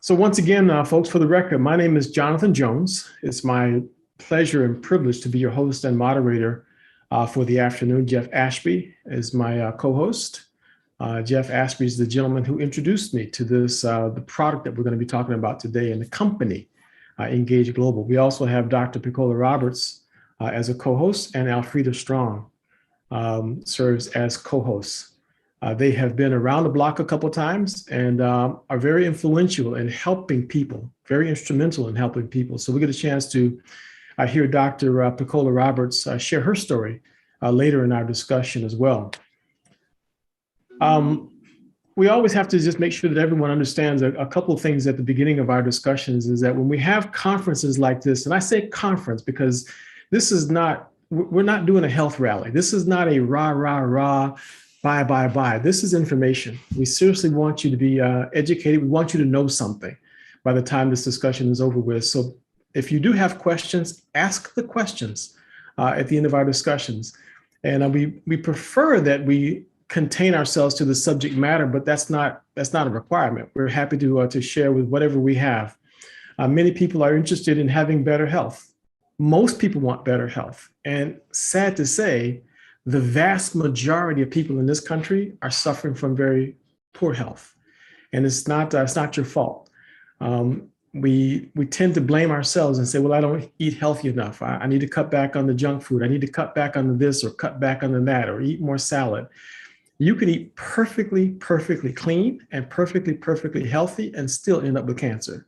So once again, folks, for the record, my name is Jonathan Jones. It's my pleasure and privilege to be your host and moderator for the afternoon. Jeff Ashby is my co-host. Jeff Ashby is the gentleman who introduced me to this, the product that we're going to be talking about today, and the company, Engage Global. We also have Dr. Piccola Roberts as a co-host, and Alfreda Strong serves as co-hosts. They have been around the block a couple of times and are very influential in helping people, very instrumental in helping people. So we get a chance to hear Dr. Piccola Roberts share her story later in our discussion as well. We always have to just make sure that everyone understands a couple of things at the beginning of our discussions is that when we have conferences like this, and I say conference because this is not, we're not doing a health rally. This is not a rah, rah, rah, bye. This is information. We seriously want you to be educated. We want you to know something by the time this discussion is over with. So if you do have questions, ask the questions at the end of our discussions. And we prefer that we contain ourselves to the subject matter, but that's not a requirement. We're happy to share with whatever we have. Many people are interested in having better health. Most people want better health. And sad to say, the vast majority of people in this country are suffering from very poor health. And it's not your fault. We tend to blame ourselves and say, well, I don't eat healthy enough. I need to cut back on the junk food. I need to cut back on this or cut back on that or eat more salad. You could eat perfectly clean and perfectly healthy and still end up with cancer.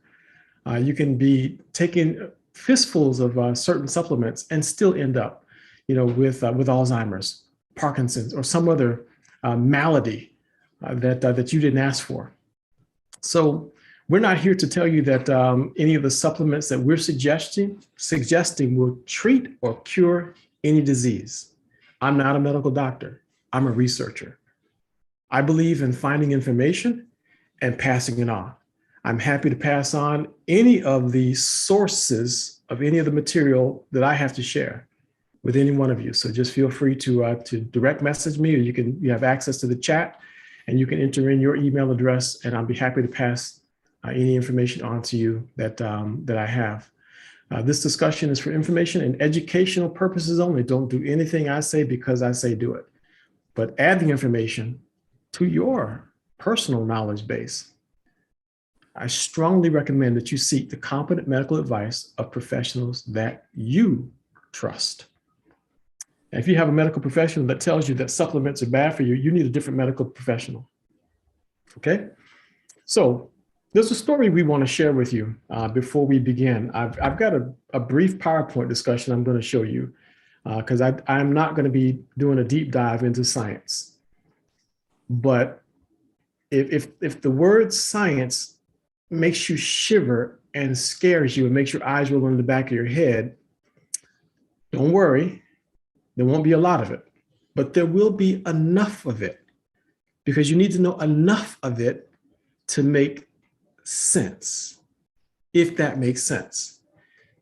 You can be taking fistfuls of certain supplements and still end up with Alzheimer's, Parkinson's, or some other malady that you didn't ask for. So we're not here to tell you that any of the supplements that we're suggesting will treat or cure any disease. I'm not a medical doctor. I'm a researcher. I believe in finding information and passing it on. I'm happy to pass on any of the sources of any of the material that I have to share with any one of you. So just feel free to direct message me, or you have access to the chat and you can enter in your email address and I'll be happy to pass any information on to you that I have. This discussion is for information and educational purposes only. Don't do anything I say because I say do it, but add the information to your personal knowledge base. I strongly recommend that you seek the competent medical advice of professionals that you trust. If you have a medical professional that tells you that supplements are bad for you, you need a different medical professional. Okay? So there's a story we want to share with you before we begin. I've got a brief PowerPoint discussion I'm going to show you because I'm not going to be doing a deep dive into science. But if the word science makes you shiver and scares you and makes your eyes roll in the back of your head, don't worry. There won't be a lot of it, but there will be enough of it because you need to know enough of it to make sense, if that makes sense.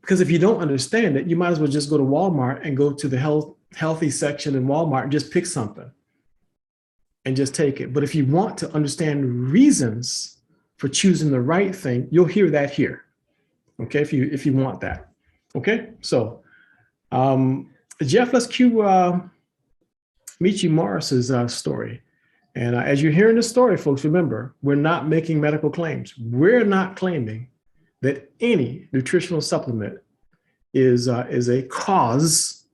Because if you don't understand it, you might as well just go to Walmart and go to the healthy section in Walmart and just pick something and just take it. But if you want to understand reasons for choosing the right thing, you'll hear that here. Okay, if you want that. Okay, so Jeff, let's cue Michi Morris's story. And as you're hearing the story, folks, remember, we're not making medical claims. We're not claiming that any nutritional supplement is a cause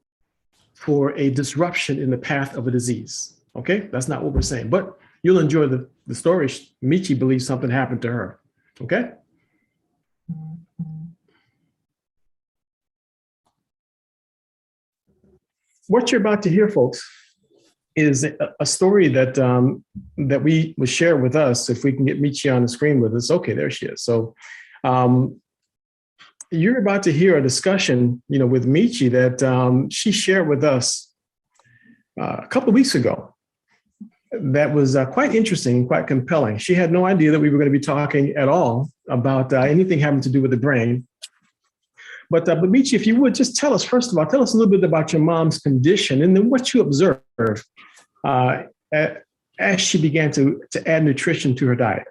for a disruption in the path of a disease. Okay, that's not what we're saying, but you'll enjoy the story. Michi believes something happened to her. Okay. What you're about to hear, folks, is a story that we will share with us. If we can get Michi on the screen with us. Okay, there she is. So you're about to hear a discussion, with Michi that she shared with us a couple of weeks ago. That was quite interesting, quite compelling. She had no idea that we were going to be talking at all about anything having to do with the brain. But Michi, if you would just tell us, first of all, tell us a little bit about your mom's condition and then what you observed as she began to add nutrition to her diet.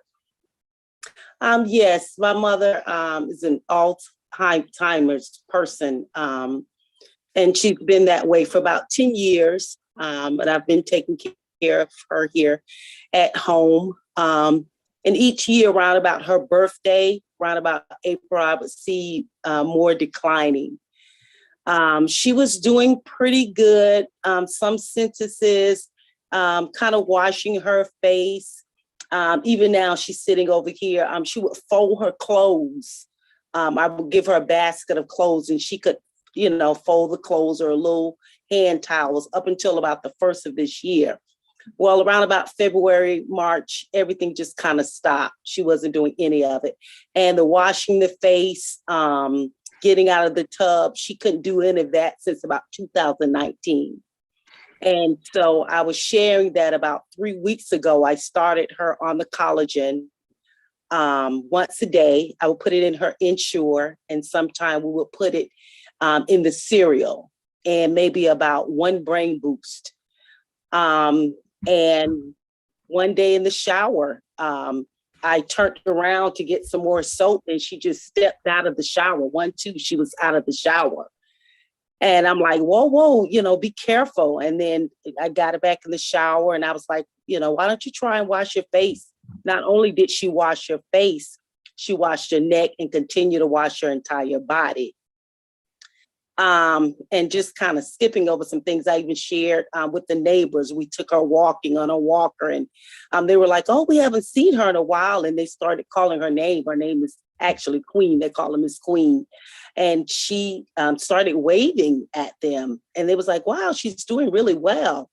Yes, my mother is an Alzheimer's person, and she's been that way for about 10 years. But I've been taking care of her here at home. And each year, around about her birthday, around about April, I would see more declining. She was doing pretty good. Some sentences, kind of washing her face. Even now, she's sitting over here. She would fold her clothes. I would give her a basket of clothes, and she could, fold the clothes or little hand towels up until about the first of this year. Well, around about February, March, everything just kind of stopped. She wasn't doing any of it. And the washing the face, getting out of the tub, she couldn't do any of that since about 2019. And so I was sharing that about 3 weeks ago. I started her on the collagen once a day. I would put it in her Ensure, and sometime we would put it in the cereal, and maybe about one brain boost. And one day in the shower, I turned around to get some more soap, and she just stepped out of the shower. She was out of the shower. And I'm like, whoa, be careful. And then I got her back in the shower, and I was like, why don't you try and wash your face? Not only did she wash her face, she washed her neck and continued to wash her entire body. And just kind of skipping over some things I even shared with the neighbors. We took her walking on a walker, and they were like, oh, we haven't seen her in a while. And they started calling her name. Her name is actually Queen. They call her Miss Queen. And she started waving at them. And they was like, wow, she's doing really well.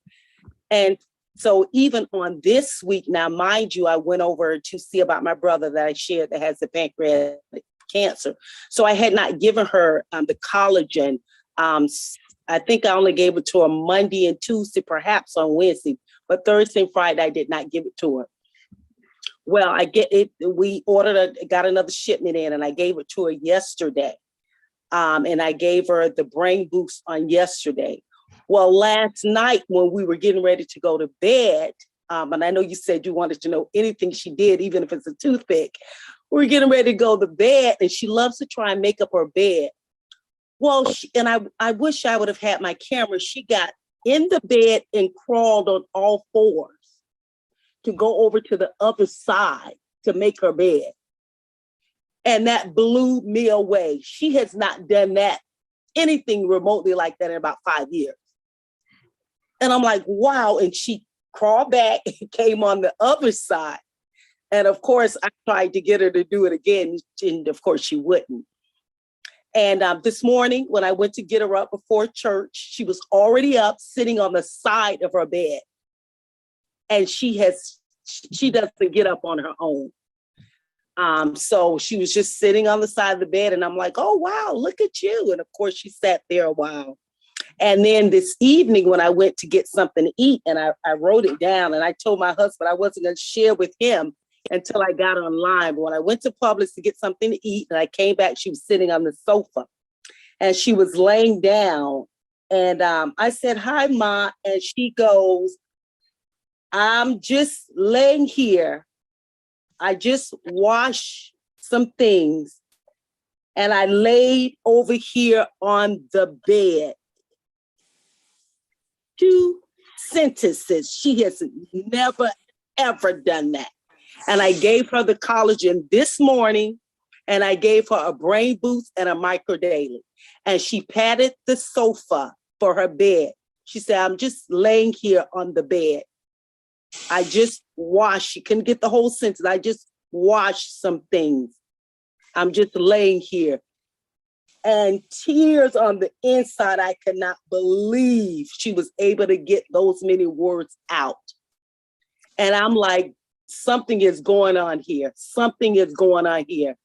And so even on this week, now, mind you, I went over to see about my brother that I shared that has the pancreatic cancer. So I had not given her the collagen. I think I only gave it to her Monday and Tuesday, perhaps on Wednesday, but Thursday and Friday, I did not give it to her. Well, I get it. We got another shipment in, and I gave it to her yesterday. And I gave her the brain boost on yesterday. Well, last night when we were getting ready to go to bed, and I know you said you wanted to know anything she did, even if it's a toothpick. We were getting ready to go to bed, and she loves to try and make up her bed. Well, I wish I would have had my camera. She got in the bed and crawled on all fours to go over to the other side to make her bed. And that blew me away. She has not done that, anything remotely like that, in about 5 years. And I'm like, wow. And she crawled back and came on the other side. And of course, I tried to get her to do it again. And of course, she wouldn't. And this morning, when I went to get her up before church, she was already up, sitting on the side of her bed. And she doesn't get up on her own. So she was just sitting on the side of the bed, and I'm like, oh, wow, look at you. And of course, she sat there a while. And then this evening, when I went to get something to eat, and I wrote it down, and I told my husband I wasn't going to share with him until I got online. But when I went to Publix to get something to eat, and I came back, she was sitting on the sofa, and she was laying down. And I said, hi, Ma. And she goes, I'm just laying here. I just washed some things, and I laid over here on the bed. 2 sentences. She has never, ever done that. And I gave her the collagen this morning, and I gave her a brain boost and a micro daily. And she patted the sofa for her bed. She said, I'm just laying here on the bed. I just washed. She couldn't get the whole sentence. I just washed some things. I'm just laying here. And tears on the inside. I could not believe she was able to get those many words out. And I'm like, something is going on here. Something is going on here,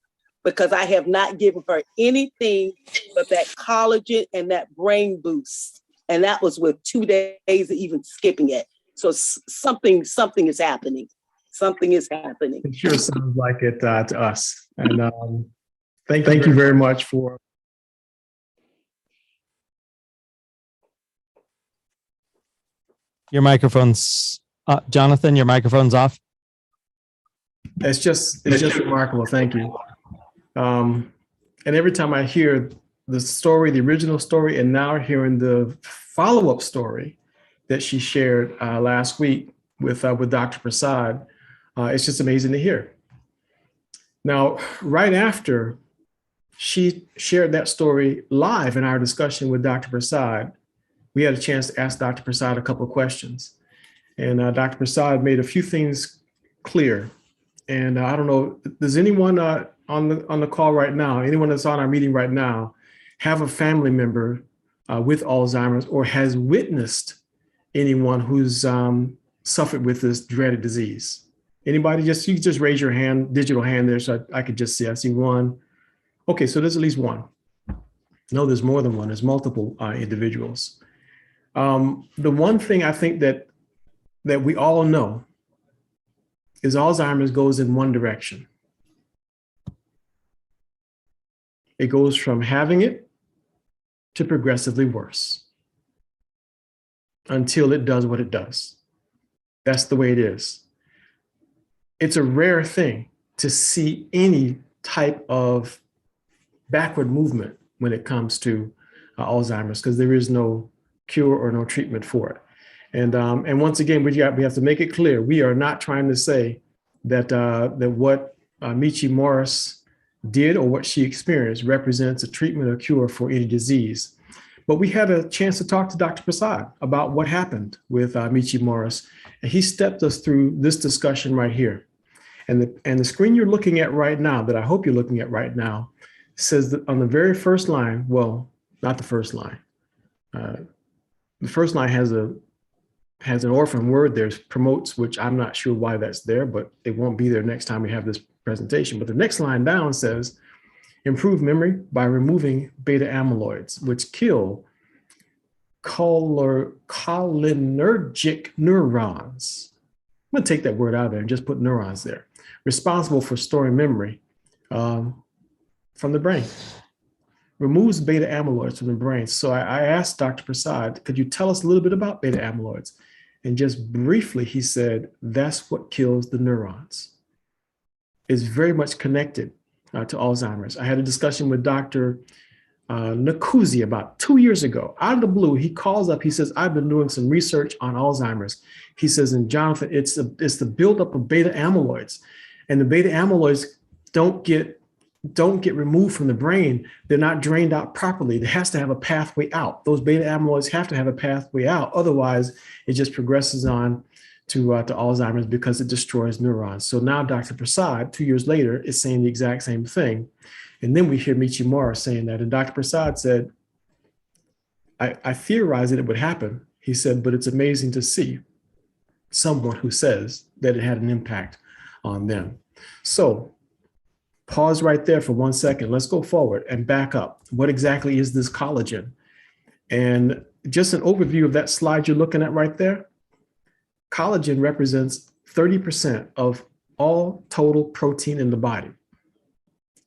because I have not given her anything but that collagen and that brain boost. And that was with 2 days of even skipping it. So something is happening. Something is happening. It sure sounds like it to us. And thank you very much for. Your microphone's Jonathan, your microphone's off. It's just remarkable. Thank you. And every time I hear the story, the original story, and now hearing the follow-up story that she shared last week with Dr. Prasad, it's just amazing to hear. Now, right after she shared that story live in our discussion with Dr. Prasad, we had a chance to ask Dr. Prasad a couple of questions. And Dr. Prasad made a few things clear. And I don't know, does anyone on the call right now, anyone that's on our meeting right now, have a family member with Alzheimer's or has witnessed anyone who's suffered with this dreaded disease? Anybody? You can just raise your hand, digital hand there, so I could just see. I see one. Okay, so there's at least one. No, there's more than one. There's multiple individuals. The one thing I think that we all know is Alzheimer's goes in one direction. It goes from having it to progressively worse until it does what it does. That's the way it is. It's a rare thing to see any type of backward movement when it comes to Alzheimer's, because there is no cure or no treatment for it. And once again, we have to make it clear, we are not trying to say that what Michi Morris did or what she experienced represents a treatment or cure for any disease. But we had a chance to talk to Dr. Prasad about what happened with Michi Morris, and he stepped us through this discussion right here. And the screen you're looking at right now, that I hope you're looking at right now, says that on the very first line, well, not the first line. The first line has an orphan word there, promotes, which I'm not sure why that's there, but it won't be there next time we have this presentation. But the next line down says, improve memory by removing beta amyloids, which kill cholinergic neurons. I'm going to take that word out of there and just put neurons there, responsible for storing memory from the brain. Removes beta amyloids from the brain. So I asked Dr. Prasad, could you tell us a little bit about beta amyloids? And just briefly, he said, that's what kills the neurons. It's very much connected to Alzheimer's. I had a discussion with Dr. Nakuzi about 2 years ago. Out of the blue, he calls up, he says, I've been doing some research on Alzheimer's. He says, and Jonathan, it's the buildup of beta amyloids. And the beta amyloids don't get removed from the brain. They're not drained out properly. It has to have a pathway out. Those beta amyloids have to have a pathway out. Otherwise, it just progresses on to Alzheimer's because it destroys neurons. So now Dr. Prasad, 2 years later, is saying the exact same thing. And then we hear Michi Morris saying that. And Dr. Prasad said, I theorized that it would happen. He said, but it's amazing to see someone who says that it had an impact on them. So pause right there for 1 second. Let's go forward and back up. What exactly is this collagen? And just an overview of that slide you're looking at right there. Collagen represents 30% of all total protein in the body.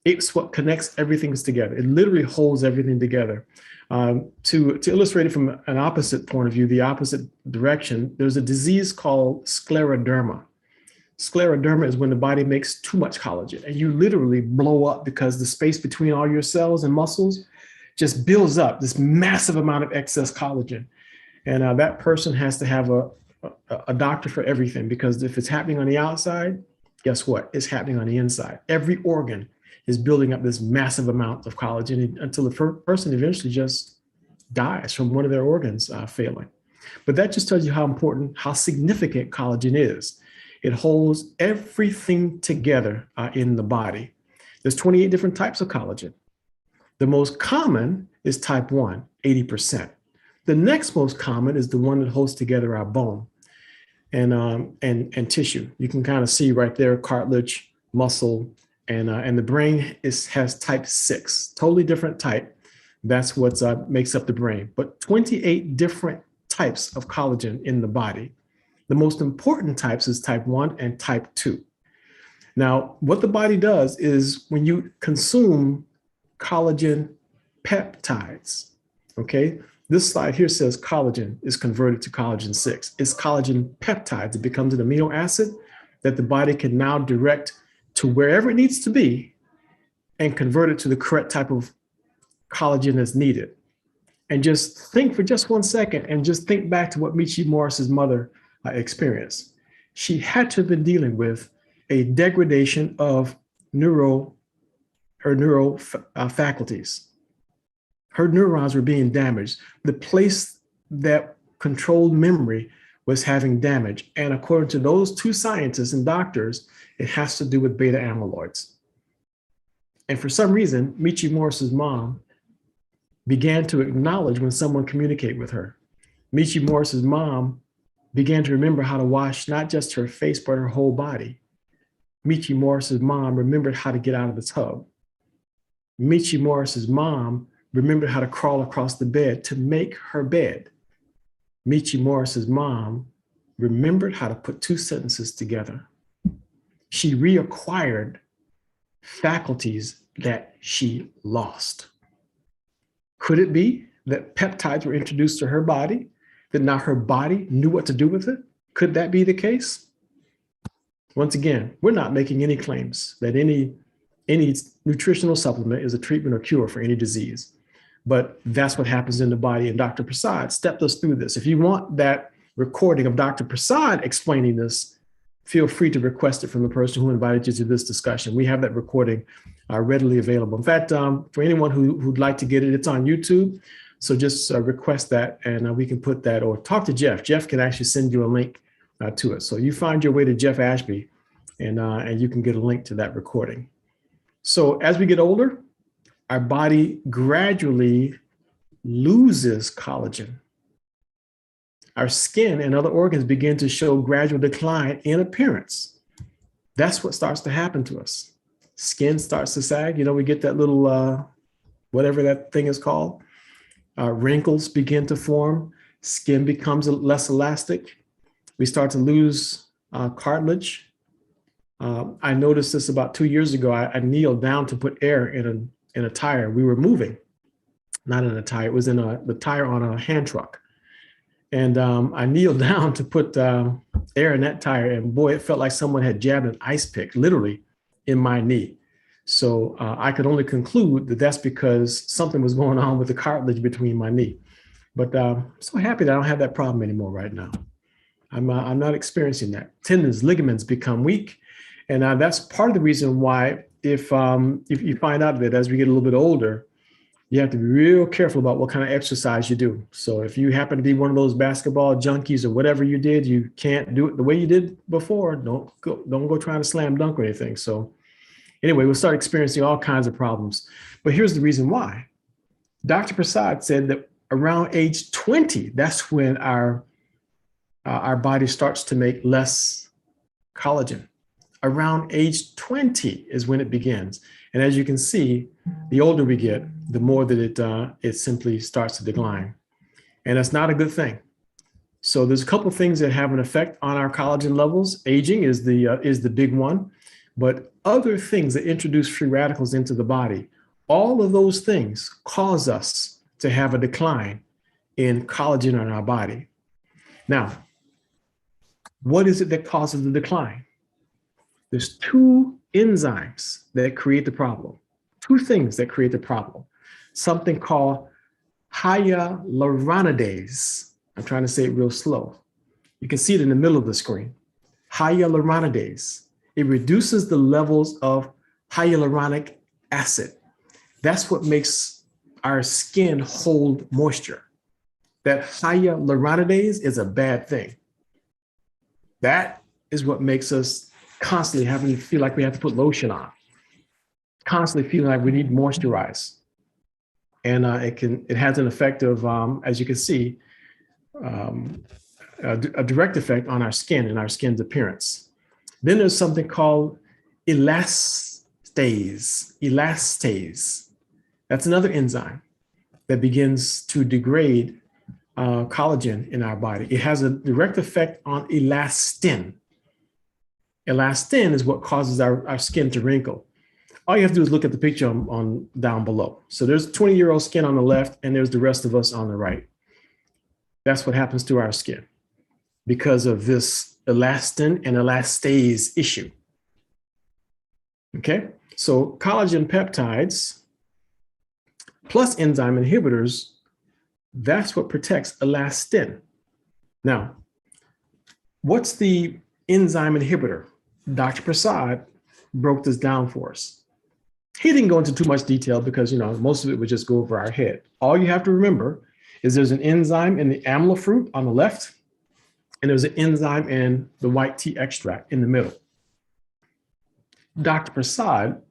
It's what connects everything together. It literally holds everything together. To illustrate it from an opposite point of view, the opposite direction, there's a disease called scleroderma. Scleroderma is when the body makes too much collagen and you literally blow up because the space between all your cells and muscles just builds up this massive amount of excess collagen. And that person has to have a doctor for everything, because if it's happening on the outside, guess what? It's happening on the inside. Every organ is building up this massive amount of collagen until the person eventually just dies from one of their organs failing. But that just tells you how important, how significant collagen is. It holds everything together in the body. There's 28 different types of collagen. The most common is type 1, 80%. The next most common is the one that holds together our bone and tissue. You can kind of see right there, cartilage, muscle, and the brain has type 6, totally different type. That's what makes up the brain. But 28 different types of collagen in the body. The most important types is type 1 and type 2. Now, what the body does is when you consume collagen peptides, okay? This slide here says collagen is converted to collagen 6. It's collagen peptides. It becomes an amino acid that the body can now direct to wherever it needs to be and convert it to the correct type of collagen that's needed. And just think for just 1 second and just think back to what Michi Morris's mother experienced. She had to have been dealing with a degradation of her neural faculties. Her neurons were being damaged. The place that controlled memory was having damage. And according to those two scientists and doctors, it has to do with beta amyloids. And for some reason, Michi Morris's mom began to acknowledge when someone communicated with her. Michi Morris's mom began to remember how to wash not just her face, but her whole body. Michi Morris's mom remembered how to get out of the tub. Michi Morris's mom remembered how to crawl across the bed to make her bed. Michi Morris's mom remembered how to put two sentences together. She reacquired faculties that she lost. Could it be that peptides were introduced to her body, that now her body knew what to do with it? Could that be the case? Once again, we're not making any claims that any nutritional supplement is a treatment or cure for any disease, but that's what happens in the body. And Dr. Prasad stepped us through this. If you want that recording of Dr. Prasad explaining this, feel free to request it from the person who invited you to this discussion. We have that recording readily available. In fact, for anyone who'd like to get it, it's on YouTube. So just request that and we can put that, or talk to Jeff. Jeff can actually send you a link to it. So you find your way to Jeff Ashby and you can get a link to that recording. So as we get older, our body gradually loses collagen. Our skin and other organs begin to show gradual decline in appearance. That's what starts to happen to us. Skin starts to sag. You know, we get that little, whatever that thing is called. Wrinkles begin to form. Skin becomes less elastic. We start to lose cartilage. I noticed this about 2 years ago. I kneeled down to put air in a tire. We were moving, not in a tire. It was in the tire on a hand truck. And I kneeled down to put air in that tire. And boy, it felt like someone had jabbed an ice pick literally in my knee. So I could only conclude that that's because something was going on with the cartilage between my knee. But I'm so happy that I don't have that problem anymore right now. I'm not experiencing that. Tendons, ligaments become weak. And that's part of the reason why if you find out that as we get a little bit older, you have to be real careful about what kind of exercise you do. So if you happen to be one of those basketball junkies or whatever you did, you can't do it the way you did before. Don't go trying to slam dunk or anything. So anyway, we'll start experiencing all kinds of problems. But here's the reason why. Dr. Prasad said that around age 20, that's when our body starts to make less collagen. Around age 20 is when it begins. And as you can see, the older we get, the more that it simply starts to decline. And that's not a good thing. So there's a couple of things that have an effect on our collagen levels. Aging is the big one, but other things that introduce free radicals into the body, all of those things cause us to have a decline in collagen in our body. Now, what is it that causes the decline? There's two enzymes that create the problem, two things that create the problem. Something called hyaluronidase. I'm trying to say it real slow. You can see it in the middle of the screen. Hyaluronidase. It reduces the levels of hyaluronic acid. That's what makes our skin hold moisture. That hyaluronidase is a bad thing. That is what makes us constantly having to feel like we have to put lotion on, constantly feeling like we need to moisturize. And it has an effect of, as you can see, a direct effect on our skin and our skin's appearance. Then there's something called elastase. Elastase. That's another enzyme that begins to degrade collagen in our body. It has a direct effect on elastin. Elastin is what causes our skin to wrinkle. All you have to do is look at the picture on down below. So there's 20-year-old skin on the left, and there's the rest of us on the right. That's what happens to our skin because of this elastin and elastase issue. Okay, so collagen peptides plus enzyme inhibitors, that's what protects elastin. Now, what's the enzyme inhibitor? Dr. Prasad broke this down for us. He didn't go into too much detail because, most of it would just go over our head. All you have to remember is there's an enzyme in the amla fruit on the left, and there's an enzyme in the white tea extract in the middle. Dr. Prasad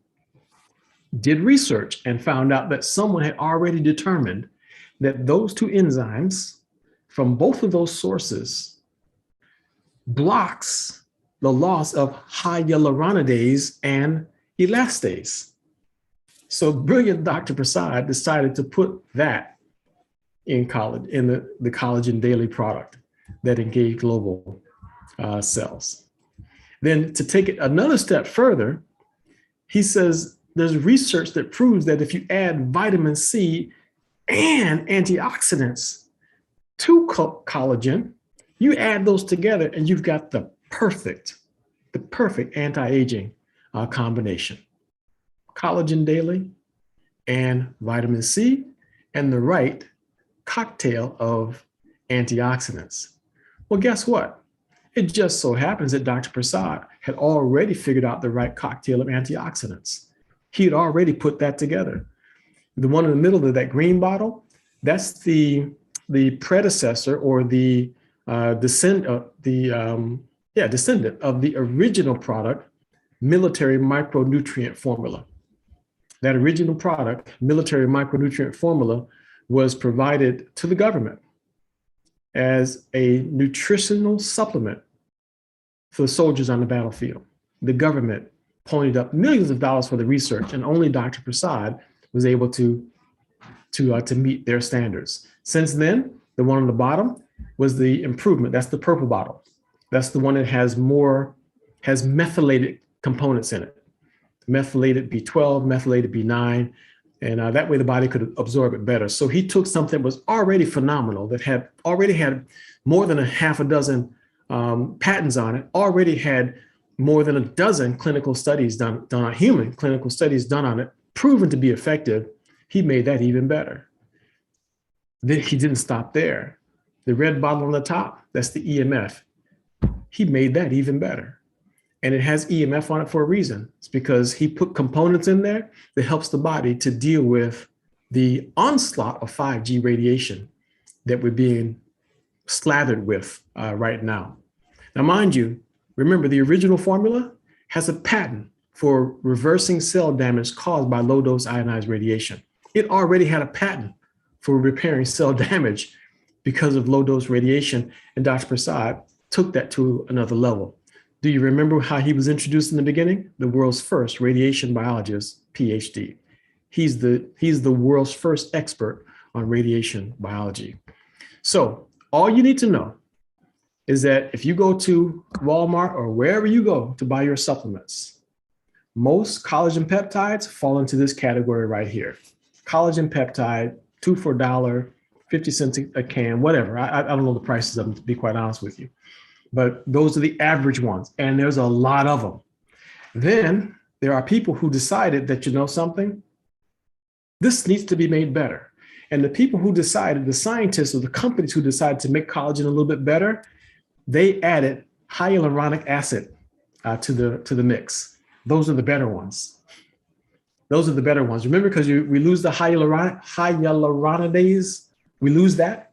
did research and found out that someone had already determined that those two enzymes from both of those sources blocks the loss of hyaluronidase and elastase. So brilliant Dr. Prasad decided to put that in the Collagen Daily product that engaged global cells. Then to take it another step further, he says there's research that proves that if you add vitamin C and antioxidants to collagen, you add those together and you've got the perfect anti-aging combination. Collagen Daily and vitamin C and the right cocktail of antioxidants. Well, guess what? It just so happens that Dr. Prasad had already figured out the right cocktail of antioxidants. He had already put that together. The one in the middle of that green bottle, that's the predecessor or the descendant of the original product, military micronutrient formula. That original product, military micronutrient formula, was provided to the government as a nutritional supplement for the soldiers on the battlefield. The government ponied up millions of dollars for the research, and only Dr. Prasad was able to meet their standards. Since then, the one on the bottom was the improvement. That's the purple bottle. That's the one that has methylated components in it. Methylated B12, methylated B9, and that way the body could absorb it better. So he took something that was already phenomenal, that had already had more than a half a dozen patents on it, already had more than a dozen clinical studies done on human clinical studies done on it, proven to be effective. He made that even better. Then he didn't stop there. The red bottle on the top, that's the EMF. He made that even better. And it has EMF on it for a reason. It's because he put components in there that helps the body to deal with the onslaught of 5G radiation that we're being slathered with right now. Now, mind you, remember the original formula has a patent for reversing cell damage caused by low dose ionized radiation. It already had a patent for repairing cell damage because of low dose radiation. And Dr. Prasad took that to another level. Do you remember how he was introduced in the beginning? The world's first radiation biologist, PhD. He's the world's first expert on radiation biology. So all you need to know is that if you go to Walmart or wherever you go to buy your supplements, most collagen peptides fall into this category right here. Collagen peptide, 2 for $1, 50 cents a can, whatever. I don't know the prices of them, to be quite honest with you. But those are the average ones, and there's a lot of them. Then there are people who decided that, you know something, this needs to be made better. And the people who decided, the scientists or the companies who decided to make collagen a little bit better, they added hyaluronic acid to the mix. Those are the better ones. Those are the better ones. Remember, because we lose the hyaluronidase, we lose that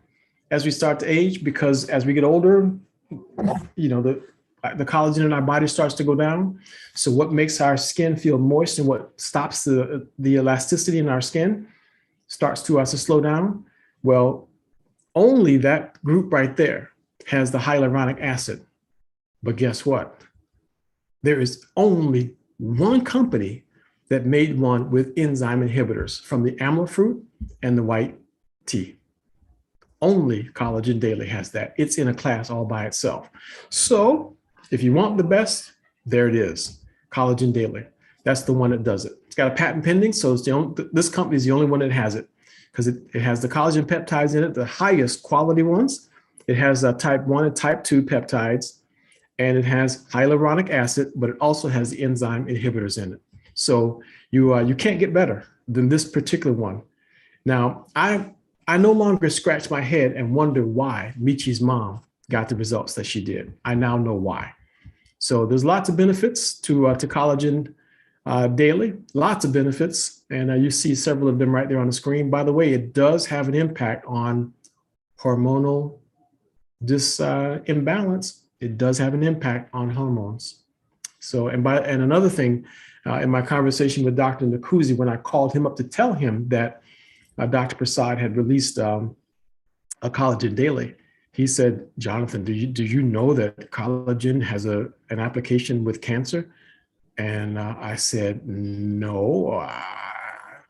as we start to age, because as we get older, the collagen in our body starts to go down. So what makes our skin feel moist and what stops the elasticity in our skin starts to slow down. Well, only that group right there has the hyaluronic acid. But guess what? There is only one company that made one with enzyme inhibitors from the amla fruit and the white tea. Only Collagen Daily has that. It's in a class all by itself. So if you want the best, there it is, Collagen Daily. That's the one that does it. It's got a patent pending, so this company is the only one that has it, because it has the collagen peptides in it, the highest quality ones. It has type 1 and type 2 peptides, and it has hyaluronic acid, but it also has the enzyme inhibitors in it. So you can't get better than this particular one. Now, I no longer scratch my head and wonder why Michi's mom got the results that she did. I now know why. So there's lots of benefits to collagen daily, lots of benefits. And you see several of them right there on the screen. By the way, it does have an impact on hormonal imbalance. It does have an impact on hormones. So, and another thing, in my conversation with Dr. Nakuzi, when I called him up to tell him that Dr. Prasad had released a collagen daily, he said, Jonathan, do you know that collagen has an application with cancer? And I said, no,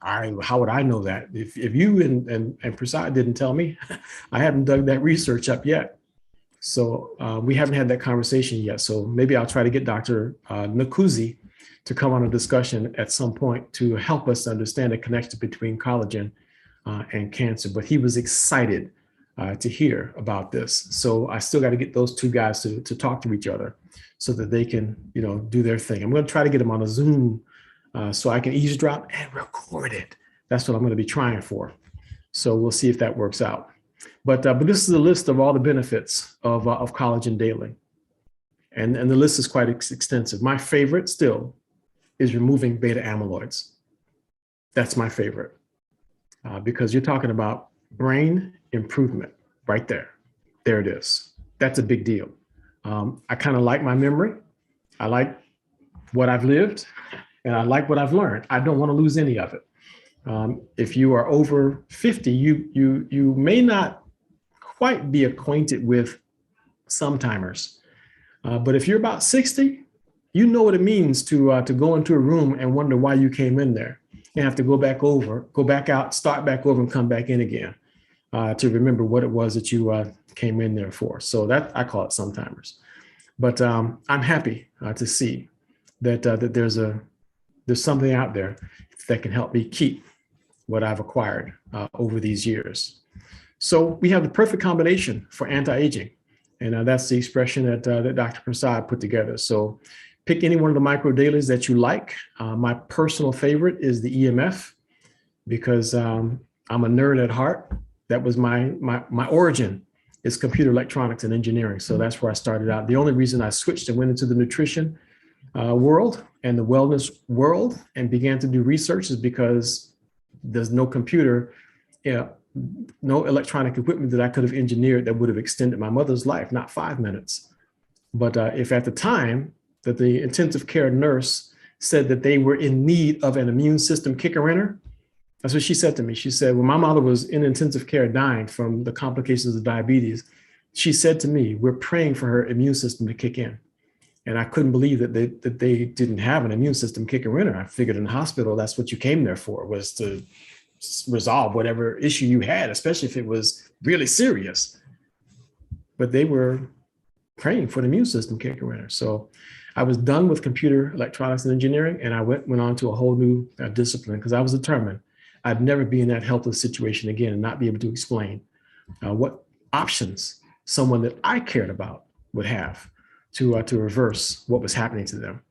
how would I know that? If you and Prasad didn't tell me, I haven't dug that research up yet. So we haven't had that conversation yet. So maybe I'll try to get Dr. Nakuzi to come on a discussion at some point to help us understand the connection between collagen and cancer. But he was excited to hear about this. So I still got to get those two guys to talk to each other so that they can, do their thing. I'm going to try to get them on a Zoom so I can eavesdrop and record it. That's what I'm going to be trying for. So we'll see if that works out. But this is a list of all the benefits of collagen daily. And the list is quite extensive. My favorite still is removing beta amyloids. That's my favorite because you're talking about brain improvement right there. There it is. That's a big deal. I kind of like my memory. I like what I've lived and I like what I've learned. I don't want to lose any of it. If you are over 50, you may not quite be acquainted with sometimers. But if you're about 60, you know what it means to go into a room and wonder why you came in there. You have to go back out, start back over and come back in again to remember what it was that you came in there for. So that I call it sometimers. But I'm happy to see that there's something out there that can help me keep what I've acquired over these years. So we have the perfect combination for anti-aging. And that's the expression that Dr. Prasad put together. So pick any one of the micro dailies that you like. My personal favorite is the EMF because I'm a nerd at heart. That was my origin is computer electronics and engineering. So that's where I started out. The only reason I switched and went into the nutrition world and the wellness world and began to do research is because there's no computer, no electronic equipment that I could have engineered that would have extended my mother's life, not 5 minutes. But if at the time that the intensive care nurse said that they were in need of an immune system kicker-inner, that's what she said to me. She said, when my mother was in intensive care dying from the complications of diabetes, she said to me, we're praying for her immune system to kick in. And I couldn't believe that they didn't have an immune system kicker-inner. I figured in the hospital, that's what you came there for, was to resolve whatever issue you had, especially if it was really serious. But they were praying for the immune system kicker-inner. So I was done with computer electronics and engineering, and I went on to a whole new discipline because I was determined I'd never be in that helpless situation again and not be able to explain what options someone that I cared about would have to reverse what was happening to them.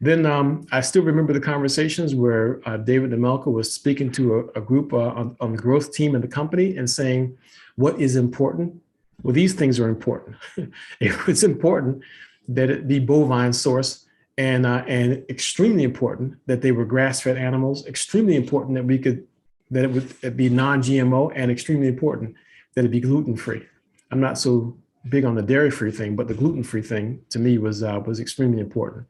Then I still remember the conversations where David Nemelka was speaking to a group on the growth team in the company and saying, what is important? Well, these things are important. It's important that it be bovine source and extremely important that they were grass-fed animals, extremely important that it would be non-GMO, and extremely important that it be gluten-free. I'm not so big on the dairy-free thing, but the gluten-free thing to me was extremely important.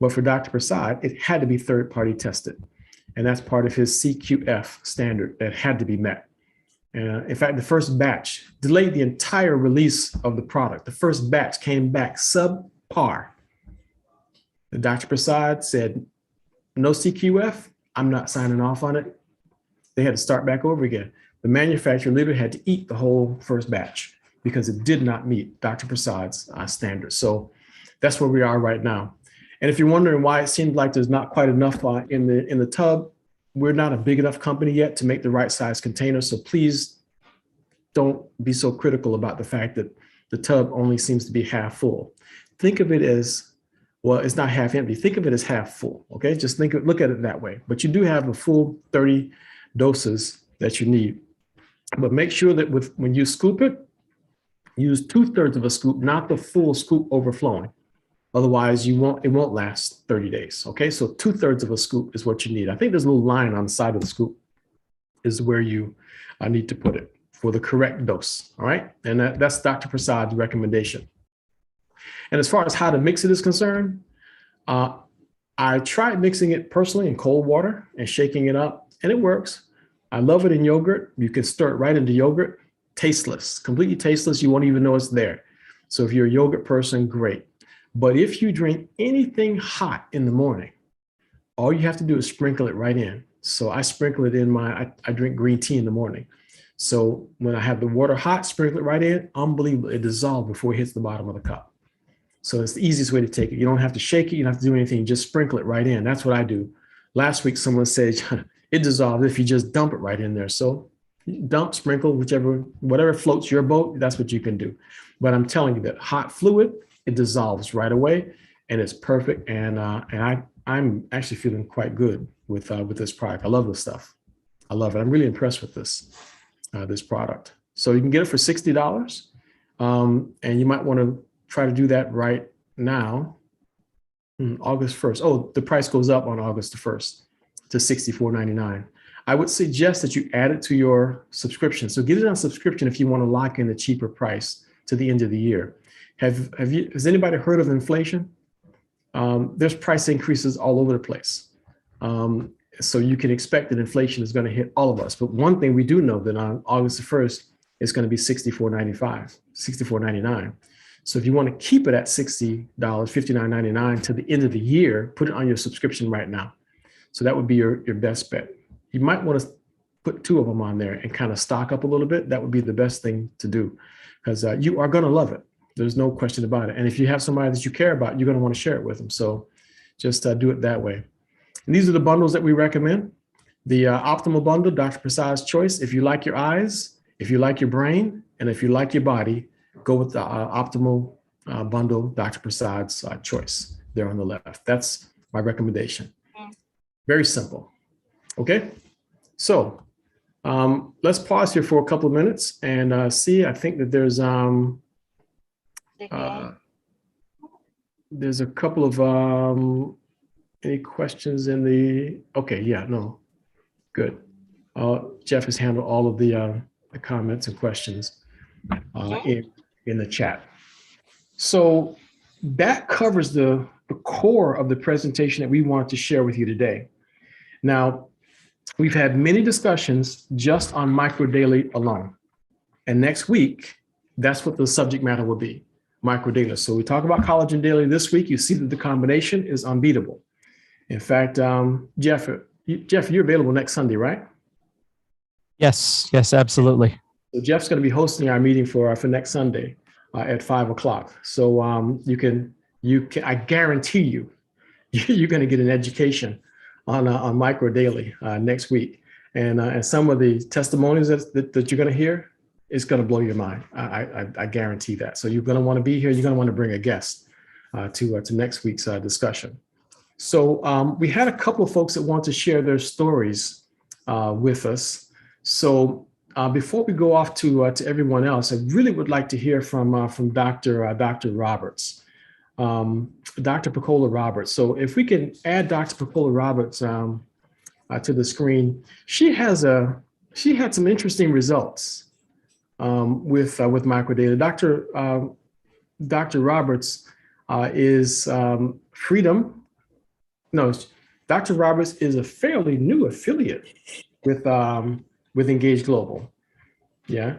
But for Dr. Prasad, it had to be third-party tested. And that's part of his CQF standard that had to be met. In fact, the first batch delayed the entire release of the product. The first batch came back subpar. And Dr. Prasad said, no CQF, I'm not signing off on it. They had to start back over again. The manufacturer literally had to eat the whole first batch because it did not meet Dr. Prasad's standards. So that's where we are right now. And if you're wondering why it seems like there's not quite enough in the tub, we're not a big enough company yet to make the right size container. So please don't be so critical about the fact that the tub only seems to be half full. Think of it as Well, it's not half empty. Think of it as half full. Okay, just look at it that way. But you do have the full 30 doses that you need. But make sure that when you scoop it, use 2/3 of a scoop, not the full scoop overflowing. Otherwise, it won't last 30 days. Okay, so 2/3 of a scoop is what you need. I think there's a little line on the side of the scoop is where you need to put it for the correct dose. All right, and that's Dr. Prasad's recommendation. And as far as how to mix it is concerned, I tried mixing it personally in cold water and shaking it up, and it works. I love it in yogurt. You can stir it right into yogurt. Tasteless, completely tasteless. You won't even know it's there. So if you're a yogurt person, great. But if you drink anything hot in the morning, all you have to do is sprinkle it right in. So I sprinkle it in I drink green tea in the morning. So when I have the water hot, sprinkle it right in, unbelievable. It dissolves before it hits the bottom of the cup. So it's the easiest way to take it. You don't have to shake it. You don't have to do anything. Just sprinkle it right in. That's what I do. Last week, someone said it dissolves if you just dump it right in there. So dump, sprinkle, whatever floats your boat, that's what you can do. But I'm telling you that hot fluid, it dissolves right away, and it's perfect. And I'm actually feeling quite good with this product. I love this stuff. I love it. I'm really impressed with this product. So you can get it for $60, and you might want to try to do that right now, August 1st. Oh, the price goes up on August the 1st to $64.99. I would suggest that you add it to your subscription. So get it on subscription if you want to lock in a cheaper price to the end of the year. Has anybody heard of inflation? There's price increases all over the place. So you can expect that inflation is going to hit all of us. But one thing we do know that on August the 1st, it's going to be $64.99. So if you want to keep it at $60, $59.99 to the end of the year, put it on your subscription right now. So that would be your best bet. You might want to put 2 of them on there and kind of stock up a little bit. That would be the best thing to do, because you are going to love it. There's no question about it. And if you have somebody that you care about, you're going to want to share it with them. So just do it that way. And these are the bundles that we recommend. The optimal bundle, Dr. Prasad's choice. If you like your eyes, if you like your brain, and if you like your body, go with the optimal bundle, Dr. Prasad's choice there on the left. That's my recommendation. Very simple. Okay, so let's pause here for a couple of minutes and see. I think that there's a couple of any questions in the. Okay, yeah, no, good. Jeff has handled all of the comments and questions in the chat. So that covers the core of the presentation that we wanted to share with you today. Now, we've had many discussions just on Micro Daily alone. And next week, that's what the subject matter will be, Micro Daily. So we talk about Collagen Daily this week. You see that the combination is unbeatable. In fact, Jeff, you're available next Sunday, right? Yes, absolutely. So Jeff's going to be hosting our meeting for next Sunday at 5 o'clock. So I guarantee you, you're going to get an education on Micro Daily next week. And some of the testimonials that you're going to hear is going to blow your mind. I guarantee that. So you're going to want to be here. You're going to want to bring a guest to next week's discussion. So we had a couple of folks that want to share their stories with us. So before we go off to everyone else, I really would like to hear from Dr. Roberts, Dr. Pecola Roberts. So if we can add Dr. Pecola Roberts to the screen, she had some interesting results with microdata. Dr. Roberts is Freedom. No, Dr. Roberts is a fairly new affiliate with Engage Global, yeah,